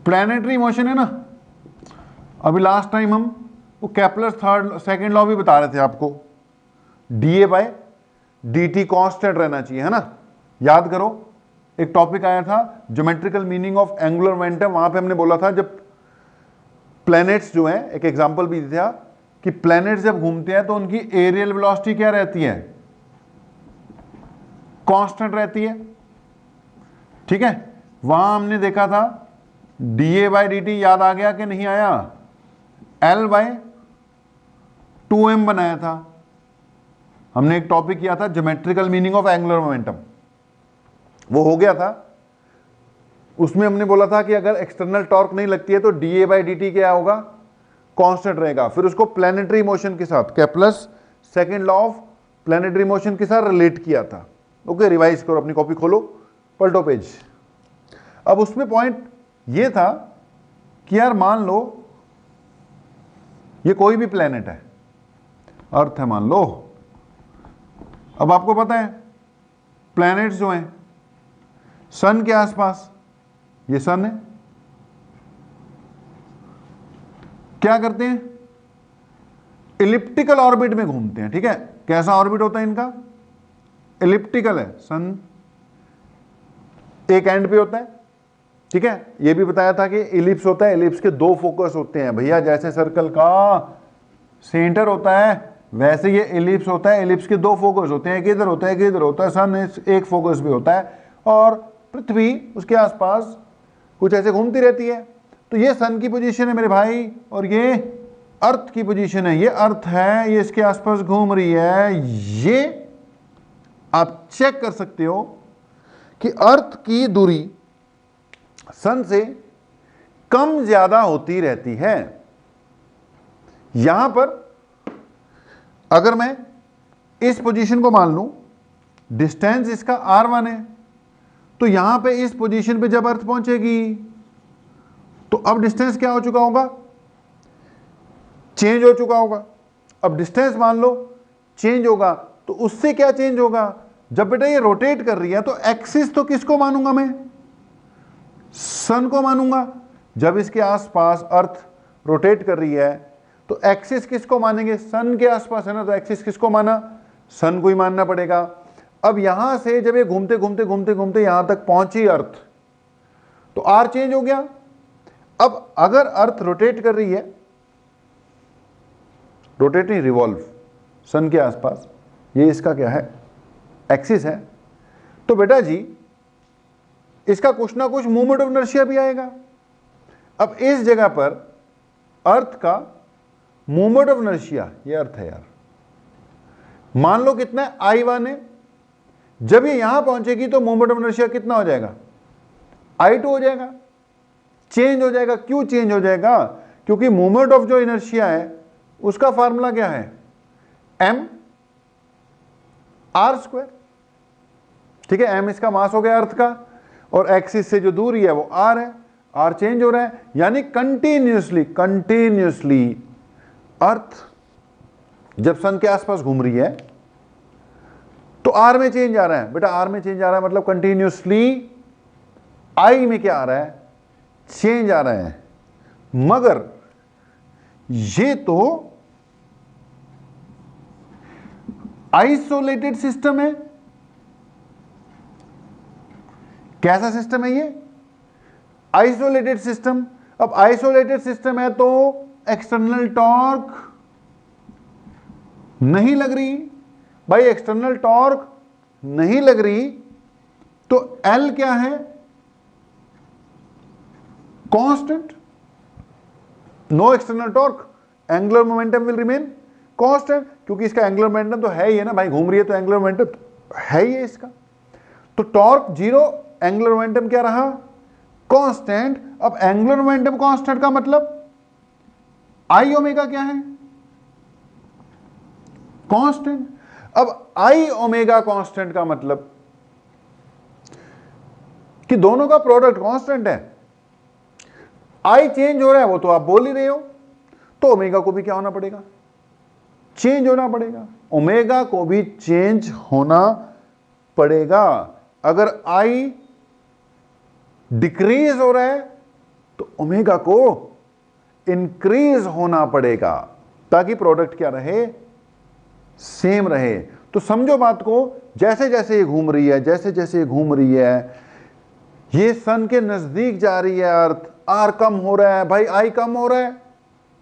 प्लैनेटरी मोशन है ना, अभी लास्ट टाइम हम वो केपलर सेकंड लॉ भी बता रहे थे आपको, डीए बाय dt कांस्टेंट रहना चाहिए, है ना। याद करो एक टॉपिक आया था geometrical meaning of angular momentum, वहां पे हमने बोला था जब प्लैनेट्स जो हैं, एक एग्जांपल भी दिया कि प्लैनेट्स जब घूमते हैं तो उनकी एरियल वेलोसिटी क्या रहती है, कांस्टेंट रहती है, ठीक है। वहां हमने देखा था डीए बाय dt, याद आ गया कि नहीं आया, L बाय 2m बनाया था। हमने एक टॉपिक किया था geometrical meaning of angular momentum, वो हो गया था। उसमें हमने बोला था कि अगर एक्सटर्नल टॉर्क नहीं लगती है तो डीए बाई dt क्या होगा, कांस्टेंट रहेगा। फिर उसको प्लैनेटरी मोशन के साथ, Kepler's second law of planetary motion के साथ रिलेट किया था। ओके, रिवाइज करो, अपनी कॉपी खोलो, पलटो पेज। अब उसमें पॉइंट ये था कि यार मान लो ये कोई भी प्लैनेट है, अर्थ है मान लो। अब आपको पता है प्लैनेट्स जो हैं सन के आसपास, ये सन है, क्या करते हैं, इलिप्टिकल ऑर्बिट में घूमते हैं, ठीक है। कैसा ऑर्बिट होता है इनका, इलिप्टिकल है, सन एक एंड पे होता है, ठीक है। ये भी बताया था कि इलिप्स होता है, इलिप्स के 2 फोकस होते हैं भैया, जैसे सर्कल का सेंटर होता है वैसे ये इलिप्स होता है, इलिप्स के 2 फोकस होते हैं, एक इधर होता है, एक इधर होता है। सन एक फोकस भी होता है और पृथ्वी उसके आसपास कुछ ऐसे घूमती रहती है। तो ये सन की पोजीशन है मेरे भाई, और ये अर्थ की पोजीशन है, ये अर्थ है, ये इसके आसपास घूम रही है। ये आप चेक कर सकते हो कि अर्थ की दूरी सन से कम ज्यादा होती रहती है। यहां पर अगर मैं इस पोजीशन को मान लूं, डिस्टेंस इसका r1 है, तो यहां पे इस पोजीशन पे जब अर्थ पहुंचेगी तो अब डिस्टेंस क्या हो चुका होगा, चेंज हो चुका होगा। अब डिस्टेंस मान लो चेंज होगा तो उससे क्या चेंज होगा, जब बेटा ये रोटेट कर रही है तो एक्सिस तो किसको मानूंगा मैं, सन को मानूंगा। जब इसके आसपास अर्थ रोटेट कर रही है तो एक्सिस किसको मानेंगे, सन के आसपास है ना, तो एक्सिस किसको माना, सन को ही मानना पड़ेगा। अब यहां से जब ये घूमते घूमते घूमते घूमते यहां तक पहुंची अर्थ, तो आर चेंज हो गया, अब अगर अर्थ रोटेट कर रही है, रोटेट नहीं रिवॉल्व सन के आसपास, ये इसका क्या है, एक्सिस है, तो बेटा जी इसका कुछ ना कुछ मूवमेंट ऑफ इनर्शिया भी आएगा। अब इस जगह पर अर्थ का मूवमेंट ऑफ इनर्शिया, ये अर्थ है यार, मान लो कितना है, I1 है, जब ये यहां पहुंचेगी तो मूवमेंट ऑफ इनर्शिया कितना हो जाएगा, I2 हो जाएगा, चेंज हो जाएगा। क्यों चेंज हो जाएगा, क्योंकि मूवमेंट ऑफ जो इनर्शिया है उसका फार्मूला क्या है, m r स्क्वायर, ठीक है, m इसका मास हो गया अर्थ का, और एक्सिस से जो दूरी है वो r है, r चेंज हो रहा है, यानी कंटिन्यूसली अर्थ जब सन के आसपास घूम रही है तो r में चेंज आ रहा है। बेटा r में चेंज आ रहा है मतलब कंटिन्यूसली I में क्या आ रहा है, चेंज आ रहा है। मगर ये तो आइसोलेटेड सिस्टम है। कैसा सिस्टम है ये, आइसोलेटेड सिस्टम। अब आइसोलेटेड सिस्टम है तो एक्सटर्नल टॉर्क नहीं लग रही भाई, एक्सटर्नल टॉर्क नहीं लग रही तो L क्या है, constant, no external torque, angular momentum will remain constant, क्योंकि इसका एंगुलर मोमेंटम तो है ही है ना भाई, घूम रही है तो एंगुलर मोमेंटम है ही है इसका, तो टॉर्क जीरो, एंगुलर मोमेंटम क्या रहा, कांस्टेंट। अब एंगुलर मोमेंटम कांस्टेंट का मतलब आई ओमेगा क्या है, कांस्टेंट। अब आई ओमेगा कांस्टेंट का मतलब कि दोनों का प्रोडक्ट कांस्टेंट है, आई चेंज हो रहा है वो तो आप बोल ही रहे हो, तो ओमेगा को भी क्या होना पड़ेगा, चेंज होना पड़ेगा, ओमेगा को भी चेंज होना पड़ेगा। अगर आई डिक्रीज हो रहा है तो ओमेगा को इंक्रीज होना पड़ेगा ताकि प्रोडक्ट क्या रहे, सेम रहे। तो समझो बात को, जैसे जैसे ये घूम रही है, जैसे जैसे ये घूम रही है, ये सन के नजदीक जा रही है अर्थ, आर कम हो रहा है भाई, आई कम हो रहा है,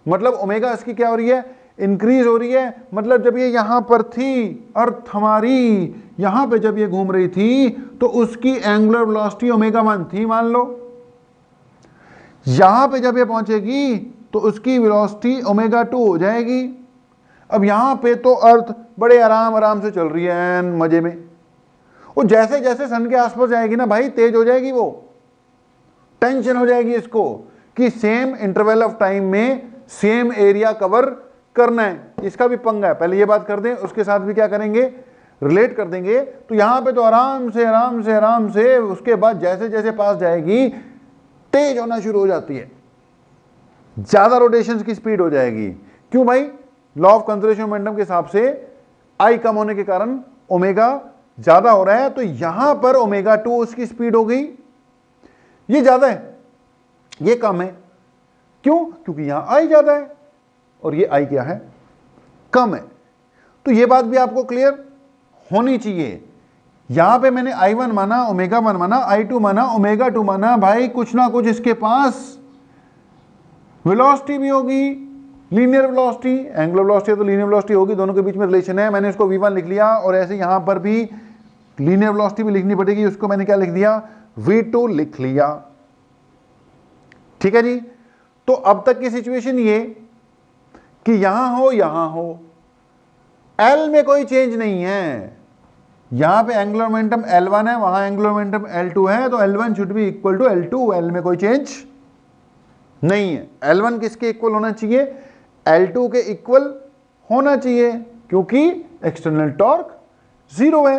मतलब ओमेगा इसकी क्या हो रही है, इंक्रीज हो रही है। मतलब जब ये यहां पर थी, अर्थ हमारी यहां पे जब ये घूम रही थी तो उसकी एंगुलर वेलोसिटी ओमेगा 1 थी मान लो, यहां पे जब ये पहुंचेगी तो उसकी वेलोसिटी ओमेगा 2 हो जाएगी। अब यहां पे तो अर्थ बड़े आराम आराम से चल रही है मजे में, वो जैसे जैसे सन के आसपास जाएगी ना भाई, तेज हो जाएगी, वो टेंशन हो जाएगी इसको कि सेम इंटरवल ऑफ टाइम में सेम एरिया कवर करना है। इसका भी पंगा है, पहले ये बात कर दें, उसके साथ भी क्या करेंगे, रिलेट कर देंगे। तो यहां पे तो आराम से आराम से आराम से, उसके बाद जैसे जैसे पास जाएगी तेज होना शुरू हो जाती है, ज्यादा रोटेशन की स्पीड हो जाएगी। क्यों भाई, लॉ ऑफ कंजर्वेशन मोमेंटम के हिसाब से आई कम होने के कारण ओमेगा ज्यादा हो रहा है, तो यहां पर ओमेगा 2 उसकी स्पीड हो गई, ये ज्यादा है ये कम है। क्यों, क्योंकि यहां आई ज्यादा है और ये आई क्या है, कम है। तो ये बात भी आपको क्लियर होनी चाहिए। यहां पे मैंने I1 माना, ओमेगा 1 माना, I2 माना, ओमेगा 2 माना, भाई कुछ ना कुछ इसके पास वेलोसिटी भी होगी, लीनियर वेलोसिटी, एंगुलर वेलोसिटी तो लीनियर वेलोसिटी होगी, दोनों के बीच में रिलेशन है। मैंने इसको V1 लिख लिया, और ऐसे यहां पर भी लीनियर वेलोसिटी भी लिखनी पड़ेगी, उसको मैंने क्या लिख दिया, V2 लिख लिया। ठीक है जी। तो अब तक की सिचुएशन ये कि यहां हो L में कोई चेंज नहीं है, यहां पे एंगुलर मोमेंटम L1 है, वहां एंगुलर मोमेंटम L2 है, तो L1 should be equal to L2, L में कोई चेंज नहीं है। L1 किसके इक्वल होना चाहिए, L2 के इक्वल होना चाहिए, क्योंकि एक्सटर्नल टॉर्क 0 है।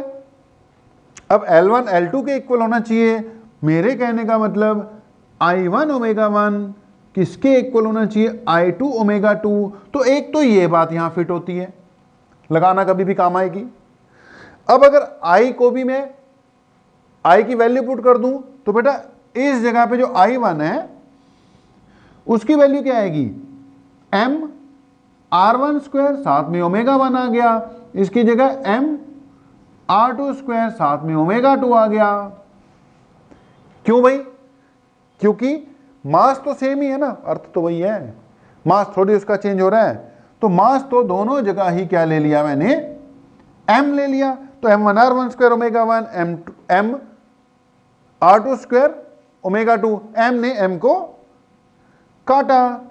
अब L1 L2 के इक्वल होना चाहिए, मेरे कहने का मतलब I1 ओमेगा 1 किसके इक्वल होना चाहिए, I2 ओमेगा 2। तो एक तो ये बात यहां फिट होती है, लगाना कभी भी काम आएगी। अब अगर I को भी मैं I की वैल्यू पुट कर दूं तो बेटा इस जगह पे जो I1 है उसकी वैल्यू क्या आएगी, m r1 स्क्वायर, साथ में ओमेगा 1 आ गया, इसकी जगह m r2 स्क्वायर, साथ में ओमेगा 2 आ गया। क्यों भाई, क्योंकि मास तो सेम ही है ना, अर्थ तो वही है, मास थोड़ी उसका चेंज हो रहा है। तो मास तो दोनों जगह ही क्या ले लिया मैंने, m ले लिया। तो m1r1 square omega 1 m r2 square omega 2, m ने m को काटा।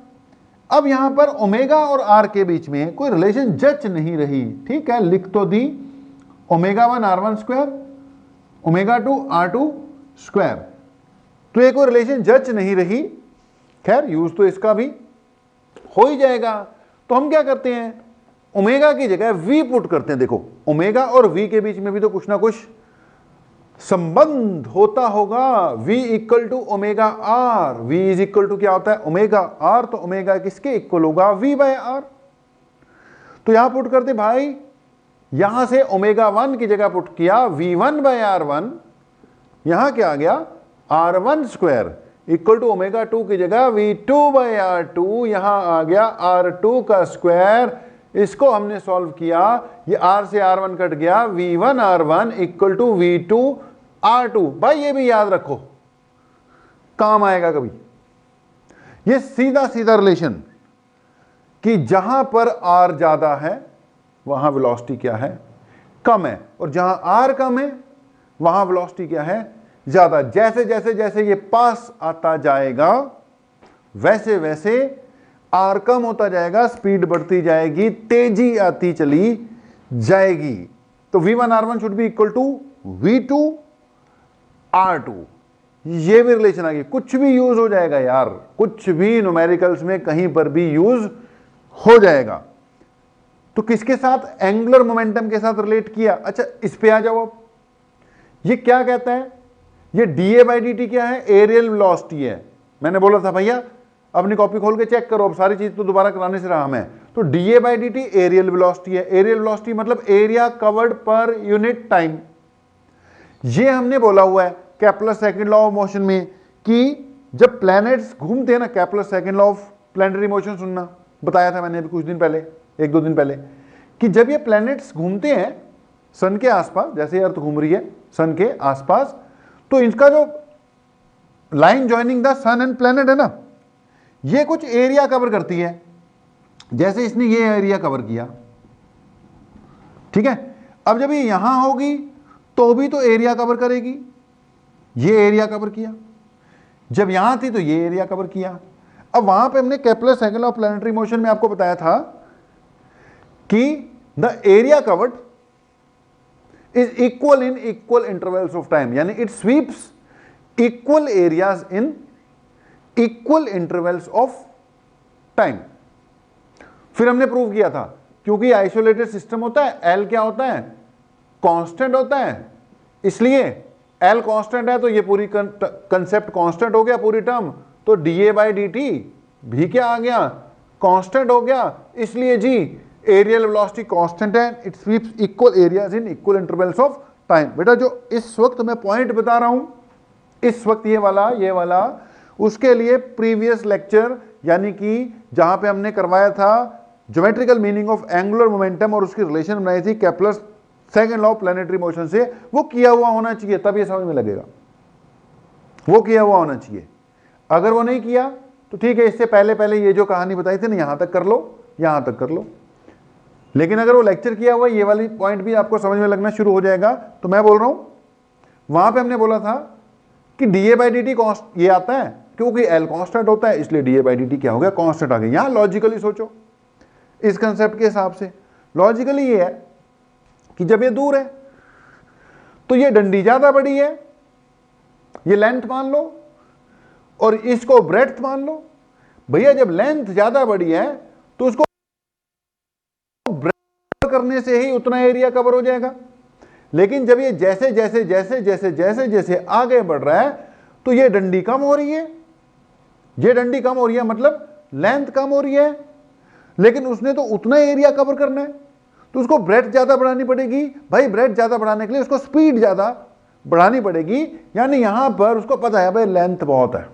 अब यहां पर ओमेगा और r के बीच में कोई रिलेशन जच नहीं रही, ठीक है, लिख तो दी omega 1 r1 square omega 2 r2 square, तो ये कोई रिलेशन जच नहीं रही। खैर यूज तो इसका भी हो ही जाएगा। तो हम क्या करते हैं, ओमेगा की जगह v पुट करते हैं। देखो ओमेगा और v के बीच में भी तो कुछ ना कुछ संबंध होता होगा। v equal to omega R, v is equal to क्या होता है, ओमेगा आर, तो ओमेगा किसके इक्वल होगा, v बाय आर। तो यहां पुट करते भाई, यहां से ओमेगा 1 की जगह पुट किया v1 बाय r1, यहां क्या आ गया r1 square equal to omega 2 की जगह v2 बाय r2, यहां आ गया r2 का स्क्वायर। इसको हमने सॉल्व किया, ये r से r1 कट गया, v1 r1 equal to v2 r2। भाई ये भी याद रखो, काम आएगा कभी। ये सीधा सीधा रिलेशन कि जहां पर r ज्यादा है वहां वेलोसिटी क्या है, कम है, और जहां r कम है वहां वेलोसिटी क्या है, ज्यादा। जैसे जैसे जैसे ये पास आता जाएगा वैसे वैसे r कम होता जाएगा, स्पीड बढ़ती जाएगी, तेजी आती चली जाएगी। तो v1 r1 should be equal to v2 r2। ये भी रिलेशन आ गई, कुछ भी यूज हो जाएगा यार, कुछ भी न्यूमेरिकल्स में कहीं पर भी यूज हो जाएगा। तो किसके साथ, एंगुलर मोमेंटम के साथ रिलेट किया। अच्छा इस पे आ जाओ। अब ये क्या कहता है, ये dA बाई dt क्या है, एरियल वेलोसिटी है। मैंने बोला था भैया अपनी कॉपी खोल के चेक करो, अब सारी चीज तो दोबारा कराने से रहा मैं। तो dA by dt areal velocity है। एरियल वेलोसिटी मतलब area covered per unit time. ये हमने बोला हुआ है Kepler second law of motion में कि जब प्लैनेट्स घूमते हैं ना, Kepler second law of planetary motion सुनना, बताया था मैंने अभी कुछ दिन पहले, एक दो दिन पहले, कि जब ये प्लैनेट्स घूमते हैं सन के आसपास, जैसे अर्थ घूम रही है सन के आसपास, तो इनका जो line joining the sun and planet है ना, ये कुछ एरिया कवर करती है। जैसे इसने ये एरिया कवर किया, ठीक है, अब जब ये यहां होगी तो भी तो एरिया कवर करेगी, ये एरिया कवर किया। जब यहां थी तो ये एरिया कवर किया। अब वहां पे हमने Kepler second law of planetary motion में आपको बताया था कि the area covered is equal in equal intervals of time, यानी it sweeps equal areas in equal intervals of time। फिर हमने प्रूव किया था, क्योंकि आइसोलेटेड सिस्टम होता है, L क्या होता है, कांस्टेंट होता है, इसलिए L कांस्टेंट है तो ये पूरी कंसेप्ट कांस्टेंट हो गया, पूरी टर्म। तो dA बाई dt भी क्या आ गया, कांस्टेंट हो गया, इसलिए जी एरियल वेलोसिटी कांस्टेंट है, it sweeps equal areas in equal intervals of time. बेटा जो इस वक्त मैं पॉइंट बता रहा हूं, इस वक्त ये वाला उसके लिए प्रीवियस लेक्चर, यानी कि जहां पे हमने करवाया था geometrical meaning of angular momentum और उसकी रिलेशन बनाई थी Kepler second law of planetary motion से, वो किया हुआ होना चाहिए, तब ये समझ में लगेगा, वो किया हुआ होना चाहिए। अगर वो नहीं किया तो ठीक है, इससे पहले पहले ये जो कहानी बताई थी ना, यहां तक कर लो, यहां तक कर लो। लेकिन अगर वो लेक्चर किया हुआ, ये वाली पॉइंट भी आपको समझ में लगना शुरू हो जाएगा। तो मैं बोल रहा हूं, वहां पे हमने बोला था कि dA बाई dt कॉन्स्ट ये आता है क्योंकि L कांस्टेंट होता है, इसलिए dA बाई dt क्या हो गया, कांस्टेंट आ गया। यहां लॉजिकली सोचो, इस कंसेप्ट के हिसाब से लॉजिकली ये है कि जब ये दूर है तो ये डंडी ज्यादा बड़ी है, ये लेंथ मान लो, और इसको ब्रेड्थ मान लो। भैया जब लेंथ ज्यादा बड़ी है तो उसको करने से ही उतना एरिया कवर हो जाएगा। लेकिन जब ये जैसे जैसे जैसे जैसे जैसे जैसे आगे बढ़ रहा है तो ये डंडी कम हो रही है, ये डंडी कम हो रही है मतलब लेंथ कम हो रही है, लेकिन उसने तो उतना एरिया कवर करना है, तो उसको ब्रेड्थ ज्यादा बढ़ानी पड़ेगी। भाई ब्रेड्थ ज्यादा बढ़ाने के लिए उसको स्पीड ज्यादा बढ़ानी पड़ेगी, यानी यहां पर उसको पता है भाई लेंथ बहुत है,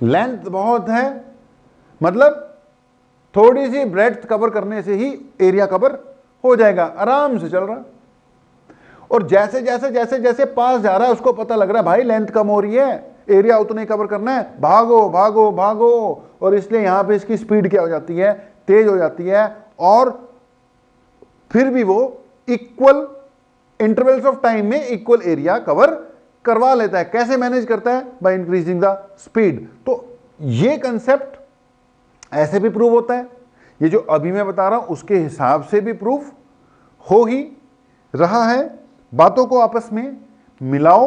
लेंथ बहुत है, मतलब थोड़ी सी ब्रेड्थ कवर करने से ही एरिया कवर हो जाएगा, आराम से चल रहा। और जैसे जैसे जैसे जैसे पास जा रहा है उसको पता लग रहा है भाई लेंथ कम हो रही है, एरिया उतना ही कवर करना है, भागो भागो भागो, और इसलिए यहां पे इसकी स्पीड क्या हो जाती है, तेज हो जाती है, और फिर भी वो इक्वल इंटरवल्स ऑफ टाइम में इक्वल एरिया कवर करवा लेता है। कैसे मैनेज करता है? By increasing the speed. तो ये कंसेप्ट ऐसे भी प्रूव होता है, ये जो अभी मैं बता रहा हूं उसके हिसाब से भी प्रूफ हो ही रहा है। बातों को आपस में मिलाओ।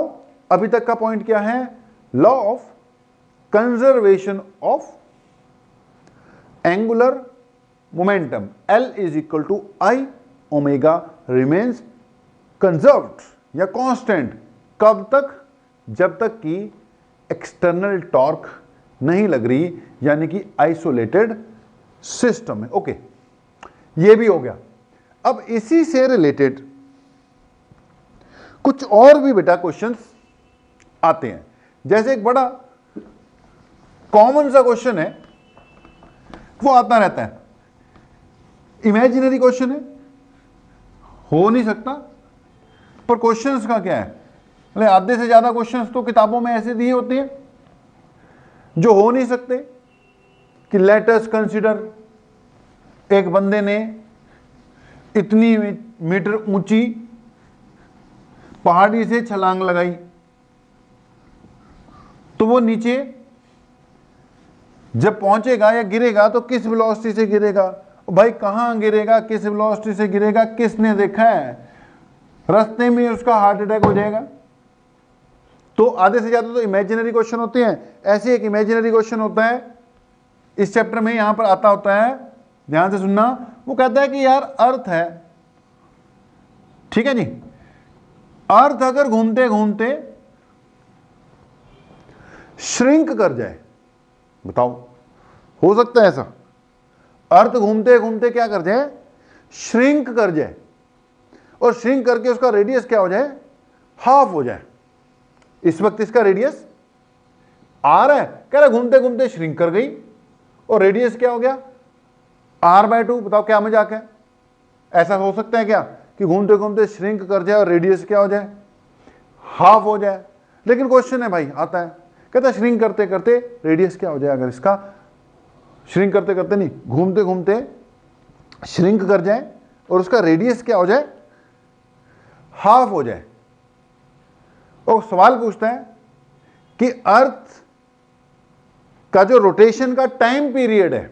अभी तक का पॉइंट क्या है? Law of conservation of angular momentum, L is equal to I omega remains conserved या कांस्टेंट। कब तक? जब तक कि एक्सटर्नल टॉर्क नहीं लग रही, यानी कि आइसोलेटेड सिस्टम है। ओके, ये भी हो गया। अब इसी से रिलेटेड कुछ और भी बेटा क्वेश्चंस आते हैं। जैसे एक बड़ा कॉमन सा क्वेश्चन है, वो आता रहता है, इमेजिनरी क्वेश्चन है, हो नहीं सकता, पर क्वेश्चंस का क्या है, मतलब आधे से ज्यादा क्वेश्चंस तो किताबों में ऐसे दिए होते हैं जो हो नहीं सकते। कि लेट अस कंसीडर, एक बंदे ने इतनी मीटर ऊंची पहाड़ी से छलांग लगाई, तो वो नीचे जब पहुंचेगा या गिरेगा तो किस वेलोसिटी से गिरेगा? भाई कहां गिरेगा, किस वेलोसिटी से गिरेगा, किसने देखा है? रास्ते में उसका हार्ट अटैक हो जाएगा। तो आधे से ज्यादा तो इमेजिनरी क्वेश्चन होते हैं। ऐसे एक इमेजिनरी क्वेश्चन होता है इस चैप्टर में, यहां पर आता होता है, ध्यान से सुनना। वो कहता है कि यार अर्थ है, ठीक है जी, अर्थ अगर घूमते घूमते श्रिंक कर जाए, बताओ हो सकता है ऐसा? अर्थ घूमते घूमते क्या कर जाए? श्रिंक कर जाए, और श्रिंक करके उसका रेडियस क्या हो जाए? हाफ हो जाए। इस वक्त इसका रेडियस आर है, कह रहा घूमते घूमते श्रिंक कर गई और रेडियस क्या हो गया? r/2। बताओ क्या मजाक है? ऐसा हो सकता है क्या कि घूमते घूमते श्रिंक कर जाए और रेडियस क्या हो जाए? हाफ हो जाए। लेकिन क्वेश्चन है भाई, आता है, कहता है श्रिंक करते करते रेडियस क्या हो जाए? अगर इसका श्रिंक करते करते नहीं, घूमते घूमते श्रिंक कर जाए और उसका रेडियस क्या हो जाए? हाफ हो जाए। और सवाल पूछता है कि अर्थ का जो रोटेशन का टाइम पीरियड है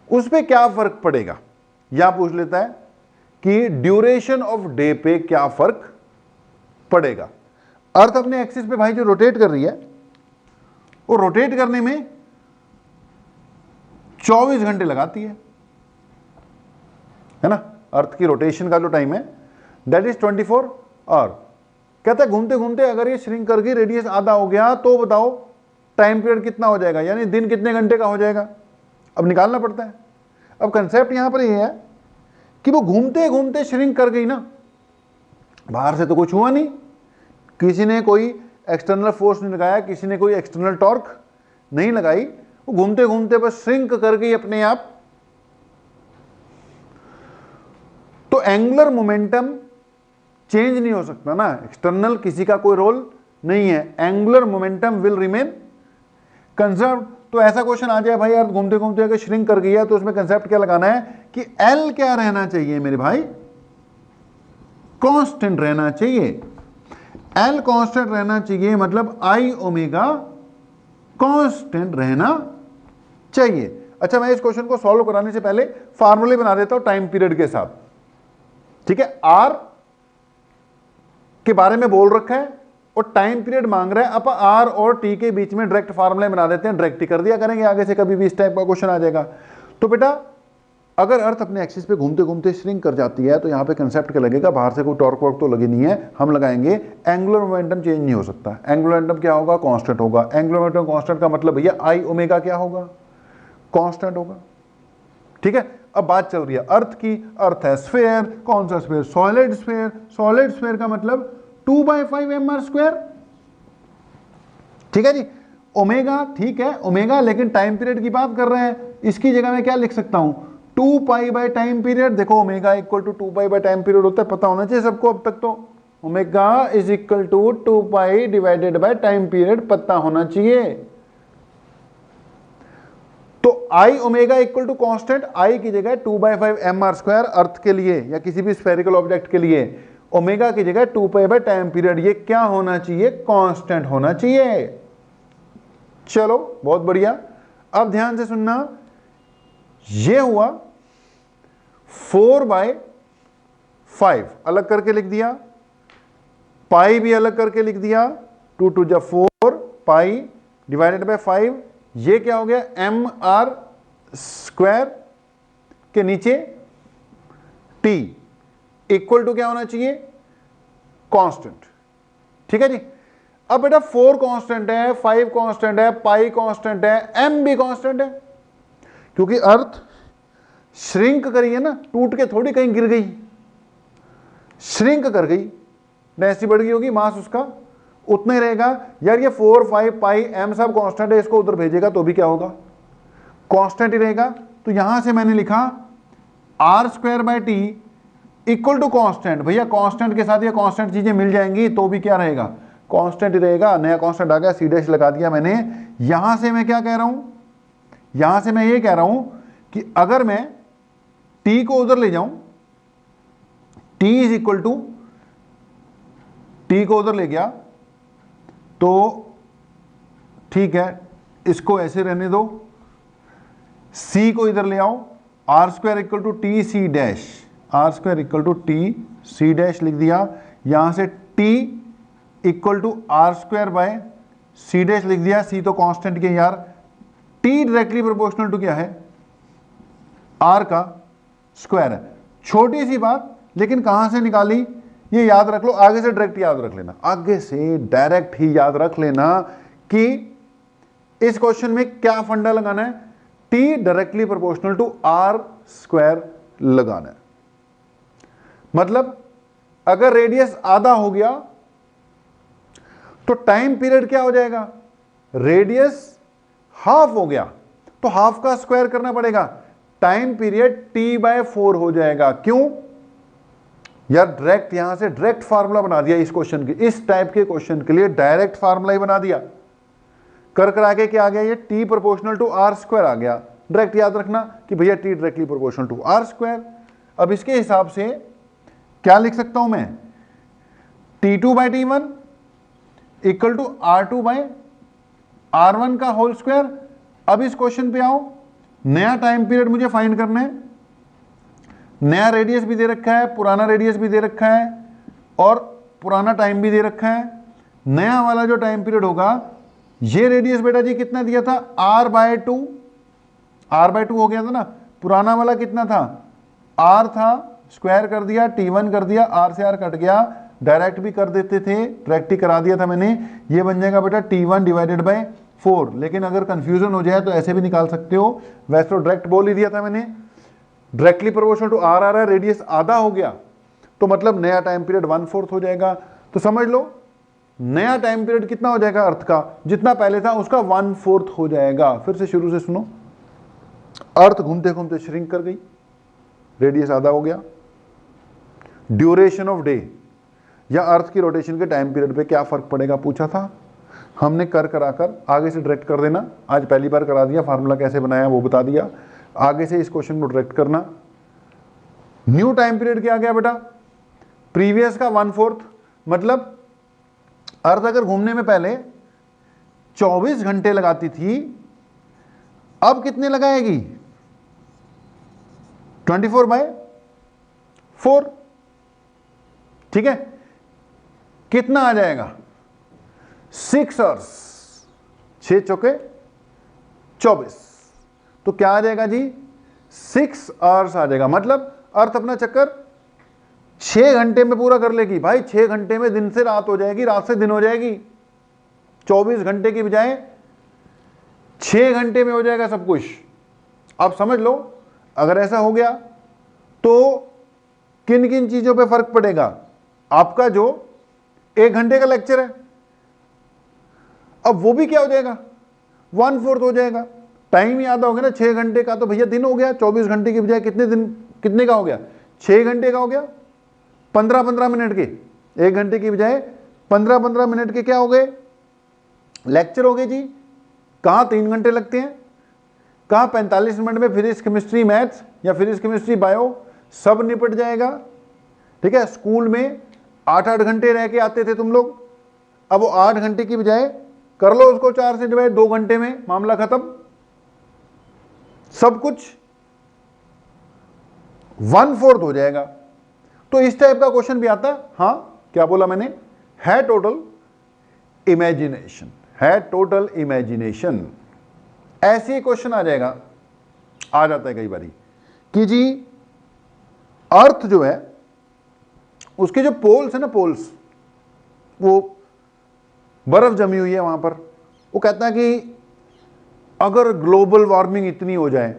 उस पे क्या फर्क पड़ेगा? या पूछ लेता है कि ड्यूरेशन ऑफ डे पे क्या फर्क पड़ेगा? अर्थ अपने एक्सिस पे भाई जो रोटेट कर रही है, वो रोटेट करने में 24 घंटे लगाती है ना? अर्थ की रोटेशन का जो टाइम है दैट इज 24 आवर। कहता है घूमते घूमते अगर ये श्रिंक कर गई, रेडियस आधा हो गया, तो बताओ टाइम पीरियड कितना हो जाएगा, यानी दिन कितने घंटे का हो जाएगा? अब निकालना पड़ता है। अब कंसेप्ट यहां पर ये है कि वो घूमते घूमते श्रिंक कर गई ना, बाहर से तो कुछ हुआ नहीं, किसी ने कोई एक्सटर्नल फोर्स नहीं लगाया, किसी ने कोई एक्सटर्नल टॉर्क नहीं लगाई, वो घूमते घूमते बस श्रिंक कर गई अपने आप। तो एंगुलर मोमेंटम चेंज नहीं हो सकता ना, एक्सटर्नल किसी का कोई रोल नहीं है, angular momentum will remain conserve. तो ऐसा क्वेश्चन आ जाए भाई, अर्थ घूमते घूमते अगर श्रिंक कर गया, तो उसमें कंसेप्ट क्या लगाना है कि एल क्या रहना चाहिए मेरे भाई? कांस्टेंट रहना चाहिए। एल कांस्टेंट रहना चाहिए, मतलब आई ओमेगा कांस्टेंट रहना चाहिए। अच्छा, मैं इस क्वेश्चन को सॉल्व कराने से पहले फार्मूले बना देता हूं टाइम पीरियड के साथ, ठीक है? आर के बारे में बोल रखा है और टाइम पीरियड मांग रहा है, अब आर और टी के बीच में डायरेक्ट फार्मूले बना देते हैं, डायरेक्ट ही कर दिया करेंगे आगे से, कभी भी इस टाइप का क्वेश्चन आ जाएगा। तो बेटा अगर अर्थ अपने एक्सिस पे घूमते घूमते श्रिंक कर जाती है, तो यहां पे कंसेप्ट क्या लगेगा? बाहर से कोई टॉर्क वर्क तो लगी नहीं है, हम लगाएंगे एंगुलर मोमेंटम चेंज नहीं हो सकता। एंगुलर मोमेंटम क्या होगा? कांस्टेंट होगा। एंगुलर मोमेंटम कांस्टेंट का मतलब भैया आई ओमेगा क्या होगा? कांस्टेंट होगा, ठीक है? अब बात चल रही है अर्थ की। अर्थ है स्फीयर। कौन सा sphere? Solid sphere. Solid sphere का मतलब 2/5 mr², ठीक है जी? ओमेगा, ठीक है ओमेगा, लेकिन टाइम पीरियड की बात कर रहे हैं, इसकी जगह में क्या लिख सकता हूं? 2 पाई बाय टाइम पीरियड। देखो omega equal to 2 pi by time period होता है, पता होना चाहिए सबको अब तक तो, omega is equal to 2 pi divided by time period पता होना चाहिए। तो I omega equal to constant, I की जगह 2/5 mr² अर्थ के लिए या किसी भी स्फेरिकल ऑब्जेक्ट के लिए, ओमेगा की जगह 2 पाई बाय टाइम पीरियड, ये क्या होना चाहिए? कांस्टेंट होना चाहिए। चलो बहुत बढ़िया। अब ध्यान से सुनना, ये हुआ 4/5 अलग करके लिख दिया, पाई भी अलग करके लिख दिया, 2 2 जा 4 पाई डिवाइडेड बाय 5, ये क्या हो गया? mr² के नीचे t इक्वल टू क्या होना चाहिए? कांस्टेंट। ठीक है जी। अब बेटा 4 कांस्टेंट है, 5 कांस्टेंट है, पाई कांस्टेंट है, m भी कांस्टेंट है, क्योंकि अर्थ श्रिंक करी है ना, टूट के थोड़ी कहीं गिर गई, श्रिंक कर गई, डेंसिटी बढ़ गई होगी, मास उसका उतना ही रहेगा। यार ये 4 5 पाई m सब कांस्टेंट है, इसको उधर भेजेगा तो भी क्या होगा? कांस्टेंट ही रहेगा। तो यहां से मैंने लिखा r²/t इक्वल टू कांस्टेंट। भैया कांस्टेंट के साथ ये कांस्टेंट चीजें मिल जाएंगी तो भी क्या रहेगा? कांस्टेंट ही रहेगा। नया कांस्टेंट आ गया, सी डैश लगा दिया मैंने। यहां से मैं क्या कह रहा हूं? यहां से मैं ये कह रहा हूं कि अगर मैं t को उधर ले जाऊं, t is equal to, t को उधर ले गया तो ठीक है, इसको ऐसे रहने दो, c को इधर ले आओ, r² equal to T C dash, r² equal to T C dash लिख दिया। यहां से t equal to r² by C dash लिख दिया। c तो कांस्टेंट के यार, t डायरेक्टली प्रोपोर्शनल टू क्या है? r का स्क्वायर है। छोटी सी बात, लेकिन कहां से निकाली ये याद रख लो, आगे से डायरेक्ट याद रख लेना, आगे से डायरेक्ट ही याद रख लेना कि इस क्वेश्चन में क्या फंडा लगाना है? t directly proportional to r² लगाना है। मतलब अगर रेडियस आधा हो गया तो टाइम पीरियड क्या हो जाएगा? रेडियस हाफ हो गया तो हाफ का स्क्वायर करना पड़ेगा, टाइम पीरियड t/4 हो जाएगा। क्यों यार? डायरेक्ट यहां से डायरेक्ट फार्मूला बना दिया इस क्वेश्चन के, इस टाइप के क्वेश्चन के लिए डायरेक्ट फार्मूला ही बना दिया। कर आगे क्या आ गया? ये t प्रोपोर्शनल टू r² आ गया। डायरेक्ट याद रखना कि भैया t directly proportional to r²। अब इसके हिसाब से क्या लिख सकता हूं मैं? t2/t1 इक्वल टू r2/r1 का होल स्क्वायर। अब इस क्वेश्चन पे आओ, नया टाइम पीरियड मुझे फाइंड करना है, नया रेडियस भी दे रखा है, पुराना रेडियस भी दे रखा है और पुराना टाइम भी दे रखा है। नया वाला जो टाइम पीरियड होगा, ये रेडियस बेटा जी कितना दिया था? r/2, r/2 हो गया था ना। पुराना वाला कितना था? r था, स्क्वायर कर दिया, t1 कर दिया, r से r कट गया। डायरेक्ट भी कर देते थे, डायरेक्ट ही करा दिया था मैंने। ये बन जाएगा बेटा t1 डिवाइडेड बाय 4। लेकिन अगर कंफ्यूजन हो जाए तो ऐसे भी निकाल सकते हो, वैसे तो डायरेक्ट बोल ही दिया था मैंने। डायरेक्टली प्रोपोर्शनल टू r आ रहा है, रेडियस आधा हो गया तो मतलब नया टाइम पीरियड 1/4 हो जाएगा। तो समझ लो नया टाइम पीरियड कितना हो जाएगा? अर्थ का जितना पहले था उसका 1/4 हो जाएगा। फिर से शुरू से सुनो, अर्थ घूमते घूमते श्रिंक कर गई, रेडियस आधा हो गया। ड्यूरेशन ऑफ डे या अर्थ की रोटेशन के टाइम पीरियड पे क्या फर्क पड़ेगा पूछा था हमने। कराकर आगे से डायरेक्ट कर देना, आज पहली बार करा दिया, फार्मूला कैसे बनाया वो बता दिया। आगे से इस क्वेश्चन को डायरेक्ट करना। न्यू टाइम पीरियड क्या आ गया बेटा? प्रीवियस का 1/4। मतलब अर्थ अगर घूमने में पहले 24 घंटे लगाती थी, अब कितने लगाएगी? 24/4। ठीक है, कितना आ जाएगा? 6 आवर्स, 6 चौके 24। तो क्या आ जाएगा जी? 6 आवर्स आ जाएगा। मतलब अर्थ अपना चक्कर 6 घंटे में पूरा कर लेगी। भाई 6 घंटे में दिन से रात हो जाएगी, रात से दिन हो जाएगी। 24 घंटे की बजाय 6 घंटे में हो जाएगा सब कुछ। अब समझ लो, अगर ऐसा हो गया तो किन किन चीजों पे फर्क पड़ेगा? आपका जो 1 घंटे का लेक्चर है, अब वो भी क्या हो जाएगा? 1/4 हो जाएगा। टाइम ही आधा हो गया ना 6 घंटे का, तो भैया दिन हो गया। 24 घंटे की बजाय कितने दिन, कितने का हो गया? 6 घंटे का हो गया, 15-15 मिनट के। 1 घंटे की बजाय 15-15 मिनट के क्या हो गए, लेक्चर हो गए जी। कहाँ 3 घंटे लगते हैं, कहाँ 45 मिनट में फिजिक्स केमिस्ट्री मैथ्स या फिजिक्स केमिस्ट्री बायो सब निपट जाएगा। ठीक है, स्कूल में 8-8 घंटे रह के आते थे तुम लोग, अब वो 8 घंटे की बजाय कर लो उसको 4 से डिवाइड, 2 घंटे में मामला खत्म, सब कुछ 1/4 हो जाएगा। तो इस टाइप का क्वेश्चन भी आता है। हाँ, क्या बोला मैंने, है टोटल इमेजिनेशन, है टोटल इमेजिनेशन। ऐसे क्वेश्चन आ जाएगा, आ जाता है कई बारी कि जी अर्थ जो है उसके जो पोल्स है ना, पोल्स, वो बर्फ जमी हुई है वहां पर, वो कहता है कि अगर ग्लोबल वार्मिंग इतनी हो जाए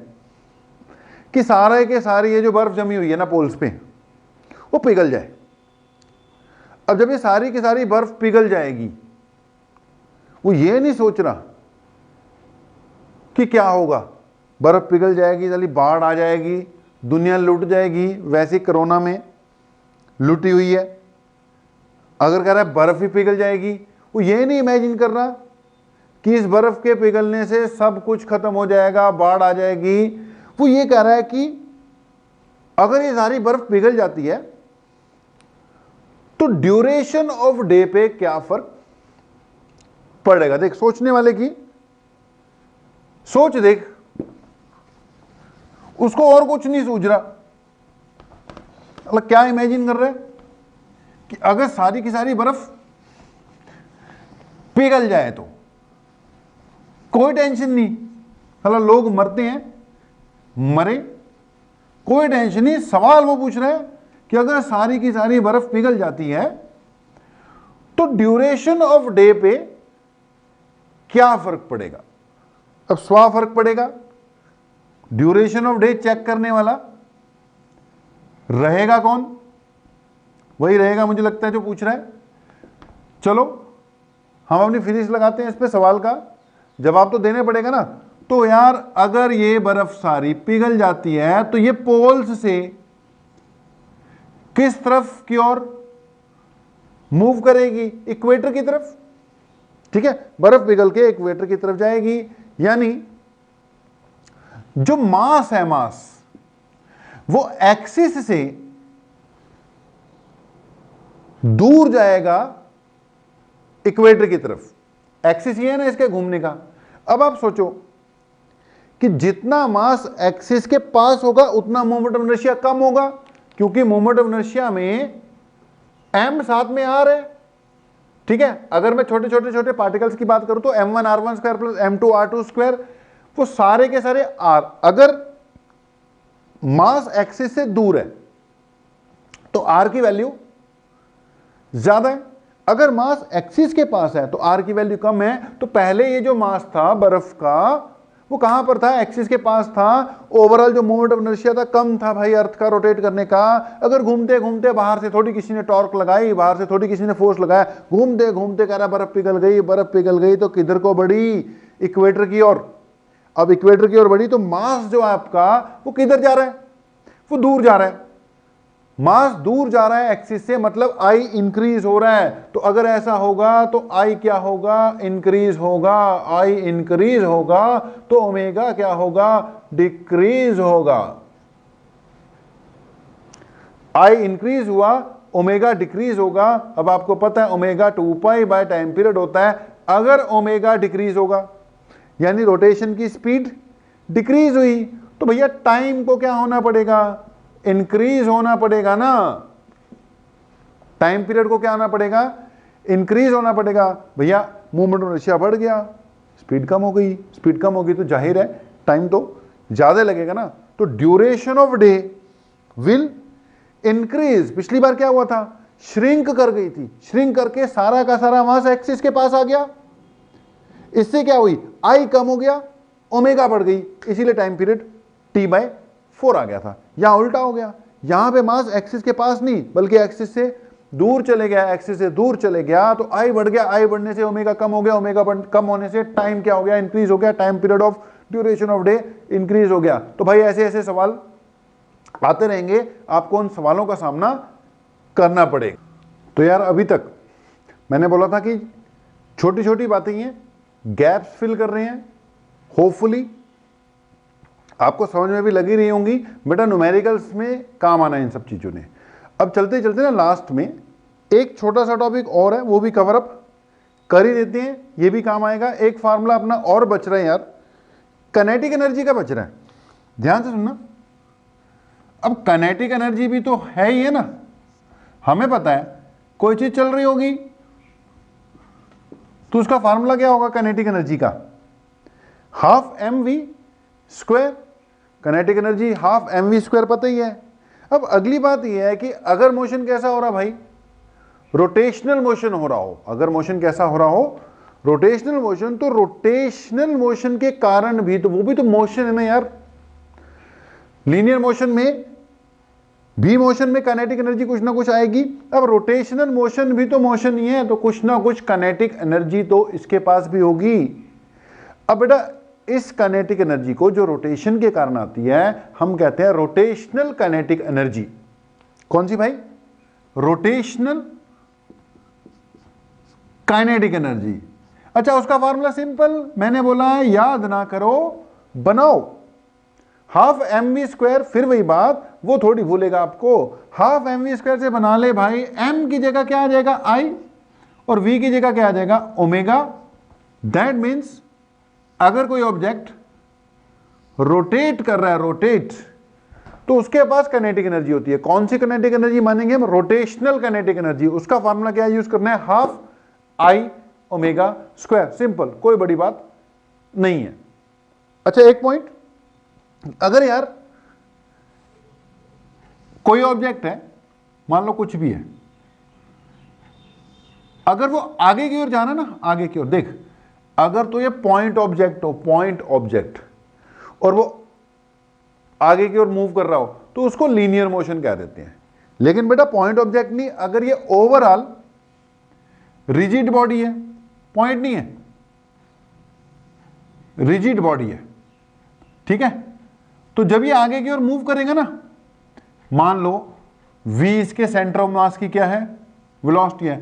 कि सारे के सारी ये जो बर्फ जमी हुई है ना पोल्स पे वो पिघल जाए। अब जब ये सारी की सारी बर्फ पिघल जाएगी, वो ये नहीं सोच रहा कि क्या होगा, बर्फ पिघल जाएगी, चलिए बाढ़ आ जाएगी, दुनिया लुट जाएगी, वैसे कोरोना में लुटी हुई है। अगर कह रहा है बर्फ ही पिघल जाएगी, वो ये नहीं इमेजिन कर रहा कि इस बर्फ के पिघलने से सब कुछ खत्म हो जाएगा, बाढ़ आ जाएगी। वो ये कह रहा है कि अगर ये सारी बर्फ पिघल जाती है तो ड्यूरेशन ऑफ डे पे क्या फर्क पड़ेगा। देख, सोचने वाले की सोच देख, उसको और कुछ नहीं सूझ रहा, मतलब क्या इमेजिन कर रहे हैं कि अगर सारी की सारी बर्फ पिघल जाए तो कोई टेंशन नहीं, मतलब लोग मरते हैं, मरे, कोई टेंशन नहीं। सवाल वो पूछ रहे हैं कि अगर सारी की सारी बर्फ पिघल जाती है तो ड्यूरेशन ऑफ डे पे क्या फर्क पड़ेगा। अब स्वा फर्क पड़ेगा, ड्यूरेशन ऑफ डे चेक करने वाला रहेगा कौन, वही रहेगा मुझे लगता है जो पूछ रहा है। चलो हम अपनी फिजिक्स लगाते हैं, इस पे सवाल का जवाब तो देने पड़ेगा ना। तो यार अगर ये बर्फ सारी पिघल जाती है तो ये पोल्स से किस तरफ की ओर मूव करेगी, इक्वेटर की तरफ। ठीक है, बर्फ पिघल के इक्वेटर की तरफ जाएगी, यानी जो मास है, मास वो एक्सिस से दूर जाएगा इक्वेटर की तरफ। एक्सिस ये है ना इसके घूमने का। अब आप सोचो कि जितना मास एक्सिस के पास होगा उतना मोमेंट ऑफ इनर्शिया कम होगा, क्योंकि मोमेंट ऑफ इनर्शिया में m साथ में r है। ठीक है, अगर मैं छोटे छोटे छोटे पार्टिकल्स की बात करूं तो m1 r1 square plus m2 r2 square, वो सारे के सारे r। अगर मास एक्सिस से दूर है तो r की वैल्यू ज्यादा है, अगर मास एक्सिस के पास है तो r की वैल्यू कम है। तो पहले ये जो मास था बर्फ का वो कहां पर था, एक्सिस के पास था। ओवरऑल जो मोमेंट ऑफ इनर्शिया था कम था भाई अर्थ का रोटेट करने का। अगर घूमते घूमते बाहर से थोड़ी किसी ने टॉर्क लगाई, बाहर से थोड़ी किसी ने फोर्स लगाया, घूमते घूमते कह रहा बर्फ पिघल गई, बर्फ पिघल गई, तो किधर को बढ़ी, इक्वेटर की ओर। अब इक्वेटर की ओर बढ़ी तो मास जो है आपका वो किधर जा रहा है, वो दूर जा रहा है। मास दूर जा रहा है एक्सिस से, मतलब आई इंक्रीज हो रहा है। तो अगर ऐसा होगा तो आई क्या होगा, इंक्रीज होगा। आई इंक्रीज होगा तो ओमेगा क्या होगा, डिक्रीज होगा। आई इंक्रीज हुआ, ओमेगा डिक्रीज होगा। अब आपको पता है ओमेगा 2 बाय टाइम पीरियड होता है। अगर ओमेगा डिक्रीज होगा यानी रोटेशन की स्पीड डिक्रीज हुई, तो भैया टाइम को क्या होना पड़ेगा, इंक्रीज होना पड़ेगा ना। टाइम पीरियड को क्या होना पड़ेगा, इंक्रीज होना पड़ेगा। भैया मूवमेंट ऑफ इनर्शिया बढ़ गया, स्पीड कम हो गई, स्पीड कम होगी तो जाहिर है टाइम तो ज्यादा लगेगा ना। तो duration of day will increase. पिछली बार क्या हुआ था, श्रिंक कर गई थी, श्रिंक करके सारा का सारा मास एक्सिस के पास आ गया। इससे क्या हुई, आई कम हो गया, ओमेगा बढ़ गई, इसीलिए टाइम पीरियड T/4 आ गया था। यहां उल्टा हो गया, यहां पे मास एक्सिस के पास नहीं बल्कि एक्सिस से दूर चले गया, एक्सिस से दूर चले गया तो आई बढ़ गया, आई बढ़ने से ओमेगा कम हो गया, ओमेगा कम होने से टाइम क्या हो गया, इंक्रीज हो गया, time period of duration of day increase हो गया। तो भाई ऐसे ऐसे सवाल आते रहेंगे, आपको उन सवालों का सामना करना पड़ेगा। तो यार अभी तक मैंने बोला था कि छोटी छोटी बातें ही हैं, गैप्स फिल कर रहे हैं, होपफुली आपको समझ में भी लगी रही होंगी। बेटा न्यूमेरिकल्स में काम आना है इन सब चीज़ों ने। अब चलते चलते ना लास्ट में एक छोटा सा टॉपिक और है, वो भी कवर अप कर ही देते हैं, ये भी काम आएगा। एक फार्मूला अपना और बच रहा है यार, काइनेटिक एनर्जी का बच रहा है, ध्यान से सुनना। अब काइनेटिक एनर्जी भी तो है ही है ना, हमें पता है कोई चीज चल रही होगी तो उसका फार्मूला क्या होगा काइनेटिक एनर्जी का, half M V square. Kinetic energy half M V square पता ही है। अब अगली बात यह है कि अगर मोशन कैसा हो रहा भाई, रोटेशनल मोशन हो रहा हो, अगर मोशन कैसा हो रहा हो, रोटेशनल मोशन, तो रोटेशनल मोशन के कारण भी तो वो भी तो मोशन है ना यार। लीनियर मोशन में भी मोशन में काइनेटिक एनर्जी कुछ ना कुछ आएगी। अब रोटेशनल मोशन भी तो मोशन ही है, तो कुछ ना कुछ काइनेटिक एनर्जी तो इसके पास भी होगी। अब बेटा इस काइनेटिक एनर्जी को जो रोटेशन के कारण आती है हम कहते हैं रोटेशनल काइनेटिक एनर्जी। कौन सी भाई, रोटेशनल काइनेटिक एनर्जी। अच्छा उसका फार्मूला सिंपल, मैंने बोला है याद ना करो बनाओ, हाफ एम वी स्क्वायर। फिर वही बात, वो थोड़ी भूलेगा आपको, हाफ एम वी स्क्वायर से बना ले भाई, एम की जगह क्या आ जाएगा आई, और वी की जगह क्या आ जाएगा ओमेगा। दैट मीन्स अगर कोई ऑब्जेक्ट रोटेट कर रहा है, रोटेट, तो उसके पास काइनेटिक एनर्जी होती है। कौन सी काइनेटिक एनर्जी मानेंगे हम, रोटेशनल काइनेटिक एनर्जी। उसका फार्मूला क्या यूज करना है, half I omega square, simple, कोई बड़ी बात नहीं है। अच्छा एक पॉइंट, अगर यार कोई ऑब्जेक्ट है, मान लो कुछ भी है, अगर वो आगे की ओर जाना ना, आगे की ओर देख, अगर तो ये पॉइंट ऑब्जेक्ट हो, पॉइंट ऑब्जेक्ट, और वो आगे की ओर मूव कर रहा हो, तो उसको लीनियर मोशन कह देते हैं। लेकिन बेटा पॉइंट ऑब्जेक्ट नहीं, अगर ये ओवरऑल रिजिड बॉडी है, पॉइंट नहीं है, रिजिड बॉडी है, ठीक है, तो जब ये आगे की ओर मूव करेगा ना, मान लो v इसके सेंटर ऑफ मास की क्या है, वेलोसिटी है,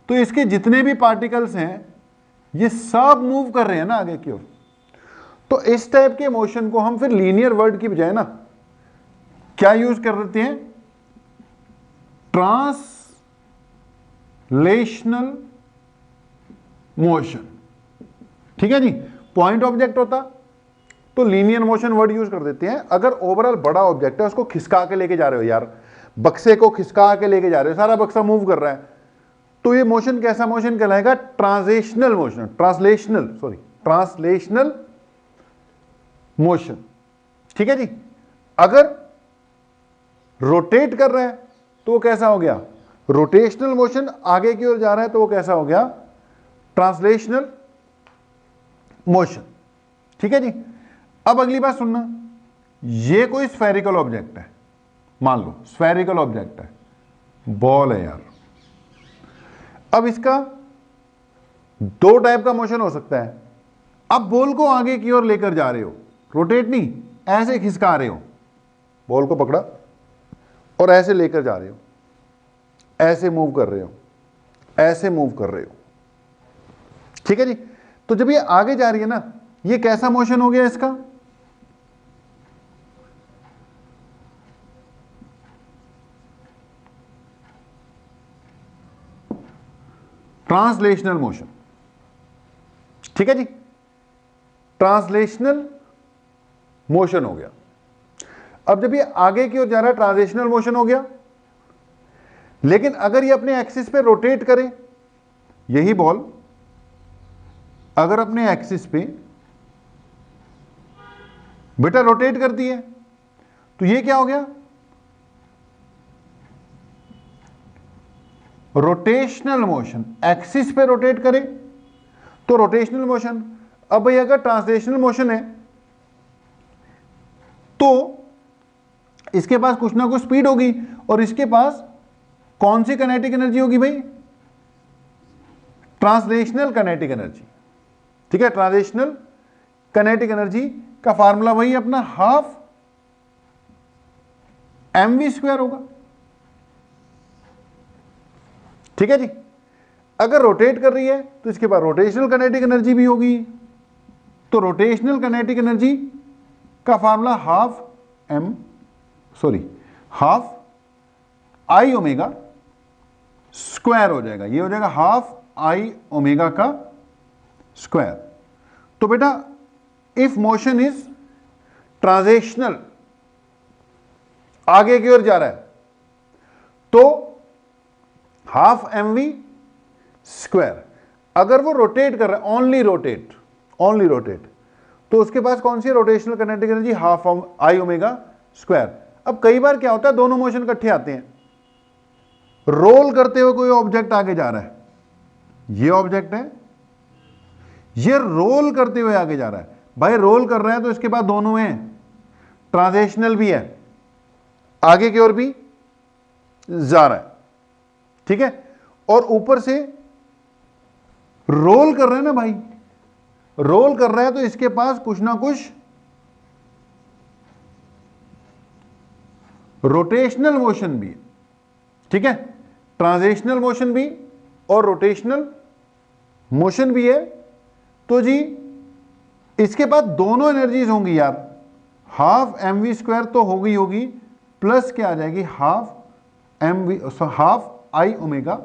तो इसके जितने भी पार्टिकल्स हैं ये सब मूव कर रहे हैं ना आगे की ओर। तो इस टाइप के मोशन को हम फिर लीनियर वर्ड की बजाय ना क्या यूज कर देते हैं, ट्रांसलेशनल मोशन। ठीक है जी, पॉइंट ऑब्जेक्ट होता तो लीनियर मोशन वर्ड यूज कर देते हैं। अगर ओवरऑल बड़ा ऑब्जेक्ट है, उसको खिसका के लेके जा रहे हो यार, बक्से को खिसका के लेके जा रहे हो, सारा बक्सा मूव कर रहा है, तो ये मोशन कैसा मोशन कहलाएगा, ट्रांसलेशनल मोशन, ट्रांसलेशनल मोशन। ठीक है जी। अगर रोटेट कर रहा है तो वो कैसा हो गया, रोटेशनल मोशन, आगे की ओर जा रहा है तो वो कैसा हो गया, ट्रांसलेशनल मोशन। ठीक है जी। अब अगली बात सुनना, ये कोई स्फेरिकल ऑब्जेक्ट है, मान लो स्फेरिकल ऑब्जेक्ट है, बॉल है यार। अब इसका दो टाइप का मोशन हो सकता है। अब बॉल को आगे की ओर लेकर जा रहे हो, रोटेट नहीं, ऐसे खिसका रहे हो, बॉल को पकड़ा और ऐसे लेकर जा रहे हो, ऐसे मूव कर रहे हो, ऐसे मूव कर रहे हो। ठीक है जी। तो जब ये आगे जा रही है ना, ये कैसा मोशन हो गया इसका, ट्रांसलेशनल मोशन। ठीक है जी, ट्रांसलेशनल मोशन हो गया। अब जब ये आगे की ओर जा रहा है, ट्रांसलेशनल मोशन हो गया। लेकिन अगर ये अपने एक्सिस पे रोटेट करे, यही बॉल अगर अपने एक्सिस पे बेटा रोटेट करती है, तो ये क्या हो गया, रोटेशनल मोशन। एक्सिस पे रोटेट करे तो रोटेशनल मोशन। अब भाई अगर ट्रांसलेशनल मोशन है तो इसके पास कुछ ना कुछ स्पीड होगी, और इसके पास कौन सी काइनेटिक एनर्जी होगी भाई, ट्रांसलेशनल काइनेटिक एनर्जी। ठीक है, ट्रांसलेशनल काइनेटिक एनर्जी का फार्मूला वही अपना हाफ एम वी स्क्वायर होगा। ठीक है जी। अगर रोटेट कर रही है तो इसके पास रोटेशनल काइनेटिक एनर्जी भी होगी। तो रोटेशनल काइनेटिक एनर्जी का formula half I omega square हो जाएगा। ये हो जाएगा हाफ आई ओमेगा का स्क्वायर। तो बेटा इफ मोशन इज ट्रांजिशनल, आगे की ओर जा रहा है, तो हाफ एम वी स्क्वायर। अगर वो रोटेट कर रहा है, ओनली रोटेट, तो उसके पास कौन सी rotational kinetic energy, half I omega square. अब कई बार क्या होता है, दोनों मोशन इकट्ठे आते हैं। रोल करते हुए कोई ऑब्जेक्ट आगे जा रहा है, ये ऑब्जेक्ट है, ये रोल करते हुए आगे जा रहा है। भाई रोल कर रहा है तो इसके बाद दोनों हैं, ट्रांजिशनल भी है, आगे की ओर भी जा रहा है, ठीक है। और ऊपर से रोल कर रहे हैं ना भाई, रोल कर रहा है तो इसके पास कुछ ना कुछ रोटेशनल मोशन भी है, ठीक है। ट्रांजिशनल मोशन भी और रोटेशनल मोशन भी है। तो जी इसके पास दोनों एनर्जीज होंगी यार, हाफ एम वी स्क्वायर तो होगी, प्लस क्या आ जाएगी, हाफ आई ओमेगा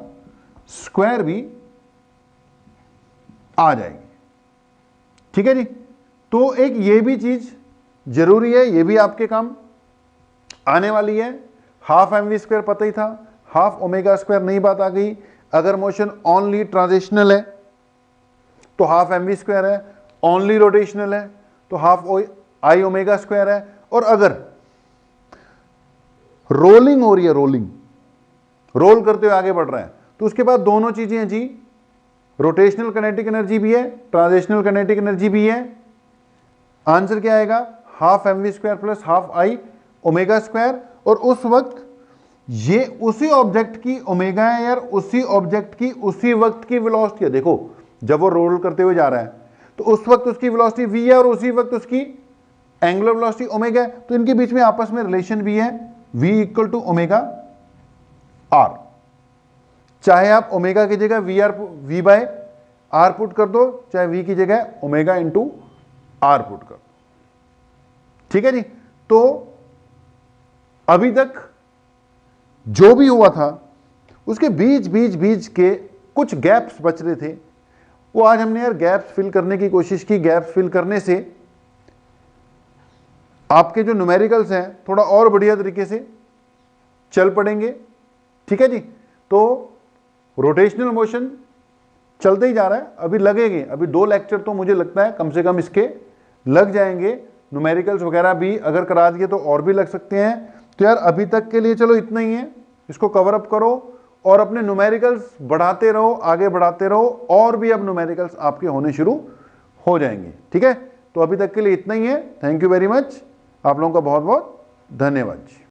स्क्वायर भी आ जाएगी, ठीक है जी। तो एक ये भी चीज जरूरी है, ये भी आपके काम आने वाली है। हाफ एम वी स्क्वायर पता ही था, हाफ ओमेगा स्क्वायर नई बात आ गई। अगर मोशन ओनली ट्रांजिशनल है तो हाफ एम वी स्क्वायर है, ओनली रोटेशनल है तो हाफ आई ओमेगा स्क्वायर है। और अगर रोलिंग हो रही है, रोल करते हुए आगे बढ़ रहा है, तो उसके बाद दोनों चीजें हैं जी, रोटेशनल काइनेटिक एनर्जी भी है, ट्रांजिशनल काइनेटिक एनर्जी भी है। आंसर क्या आएगा, half M V square plus half I omega square. और उस वक्त ये उसी ऑब्जेक्ट की ओमेगा है यार, उसी ऑब्जेक्ट की उसी वक्त की वेलोसिटी है। देखो जब वो रोल करते हुए जा रहा है तो उस वक्त उसकी वेलोसिटी v है और उसी वक्त उसकी एंगुलर वेलोसिटी ओमेगा है। तो इनके बीच में आपस में रिलेशन भी है, v equal to omega R. चाहे आप ओमेगा की जगह v बाय आर पुट कर दो, चाहे v की जगह ओमेगा इंटू आर पुट कर दो, ठीक है जी। तो अभी तक जो भी हुआ था उसके बीच के कुछ गैप्स बच रहे थे, वो आज हमने यार गैप्स फिल करने की कोशिश की। गैप्स फिल करने से आपके जो न्यूमेरिकल्स हैं थोड़ा और बढ़िया तरीके से चल पड़ेंगे, ठीक है जी। तो रोटेशनल मोशन चलते ही जा रहा है, अभी लगेंगे, अभी 2 लेक्चर तो मुझे लगता है कम से कम इसके लग जाएंगे। न्यूमेरिकल्स वगैरह भी अगर करा दिए तो और भी लग सकते हैं। तो यार अभी तक के लिए चलो इतना ही है, इसको कवर अप करो और अपने न्यूमेरिकल्स बढ़ाते रहो, आगे बढ़ाते रहो, और भी अब न्यूमेरिकल्स आपके होने शुरू हो जाएंगे, ठीक है। तो अभी तक के लिए इतना ही है। थैंक यू वेरी मच, आप लोगों का बहुत बहुत धन्यवाद जी।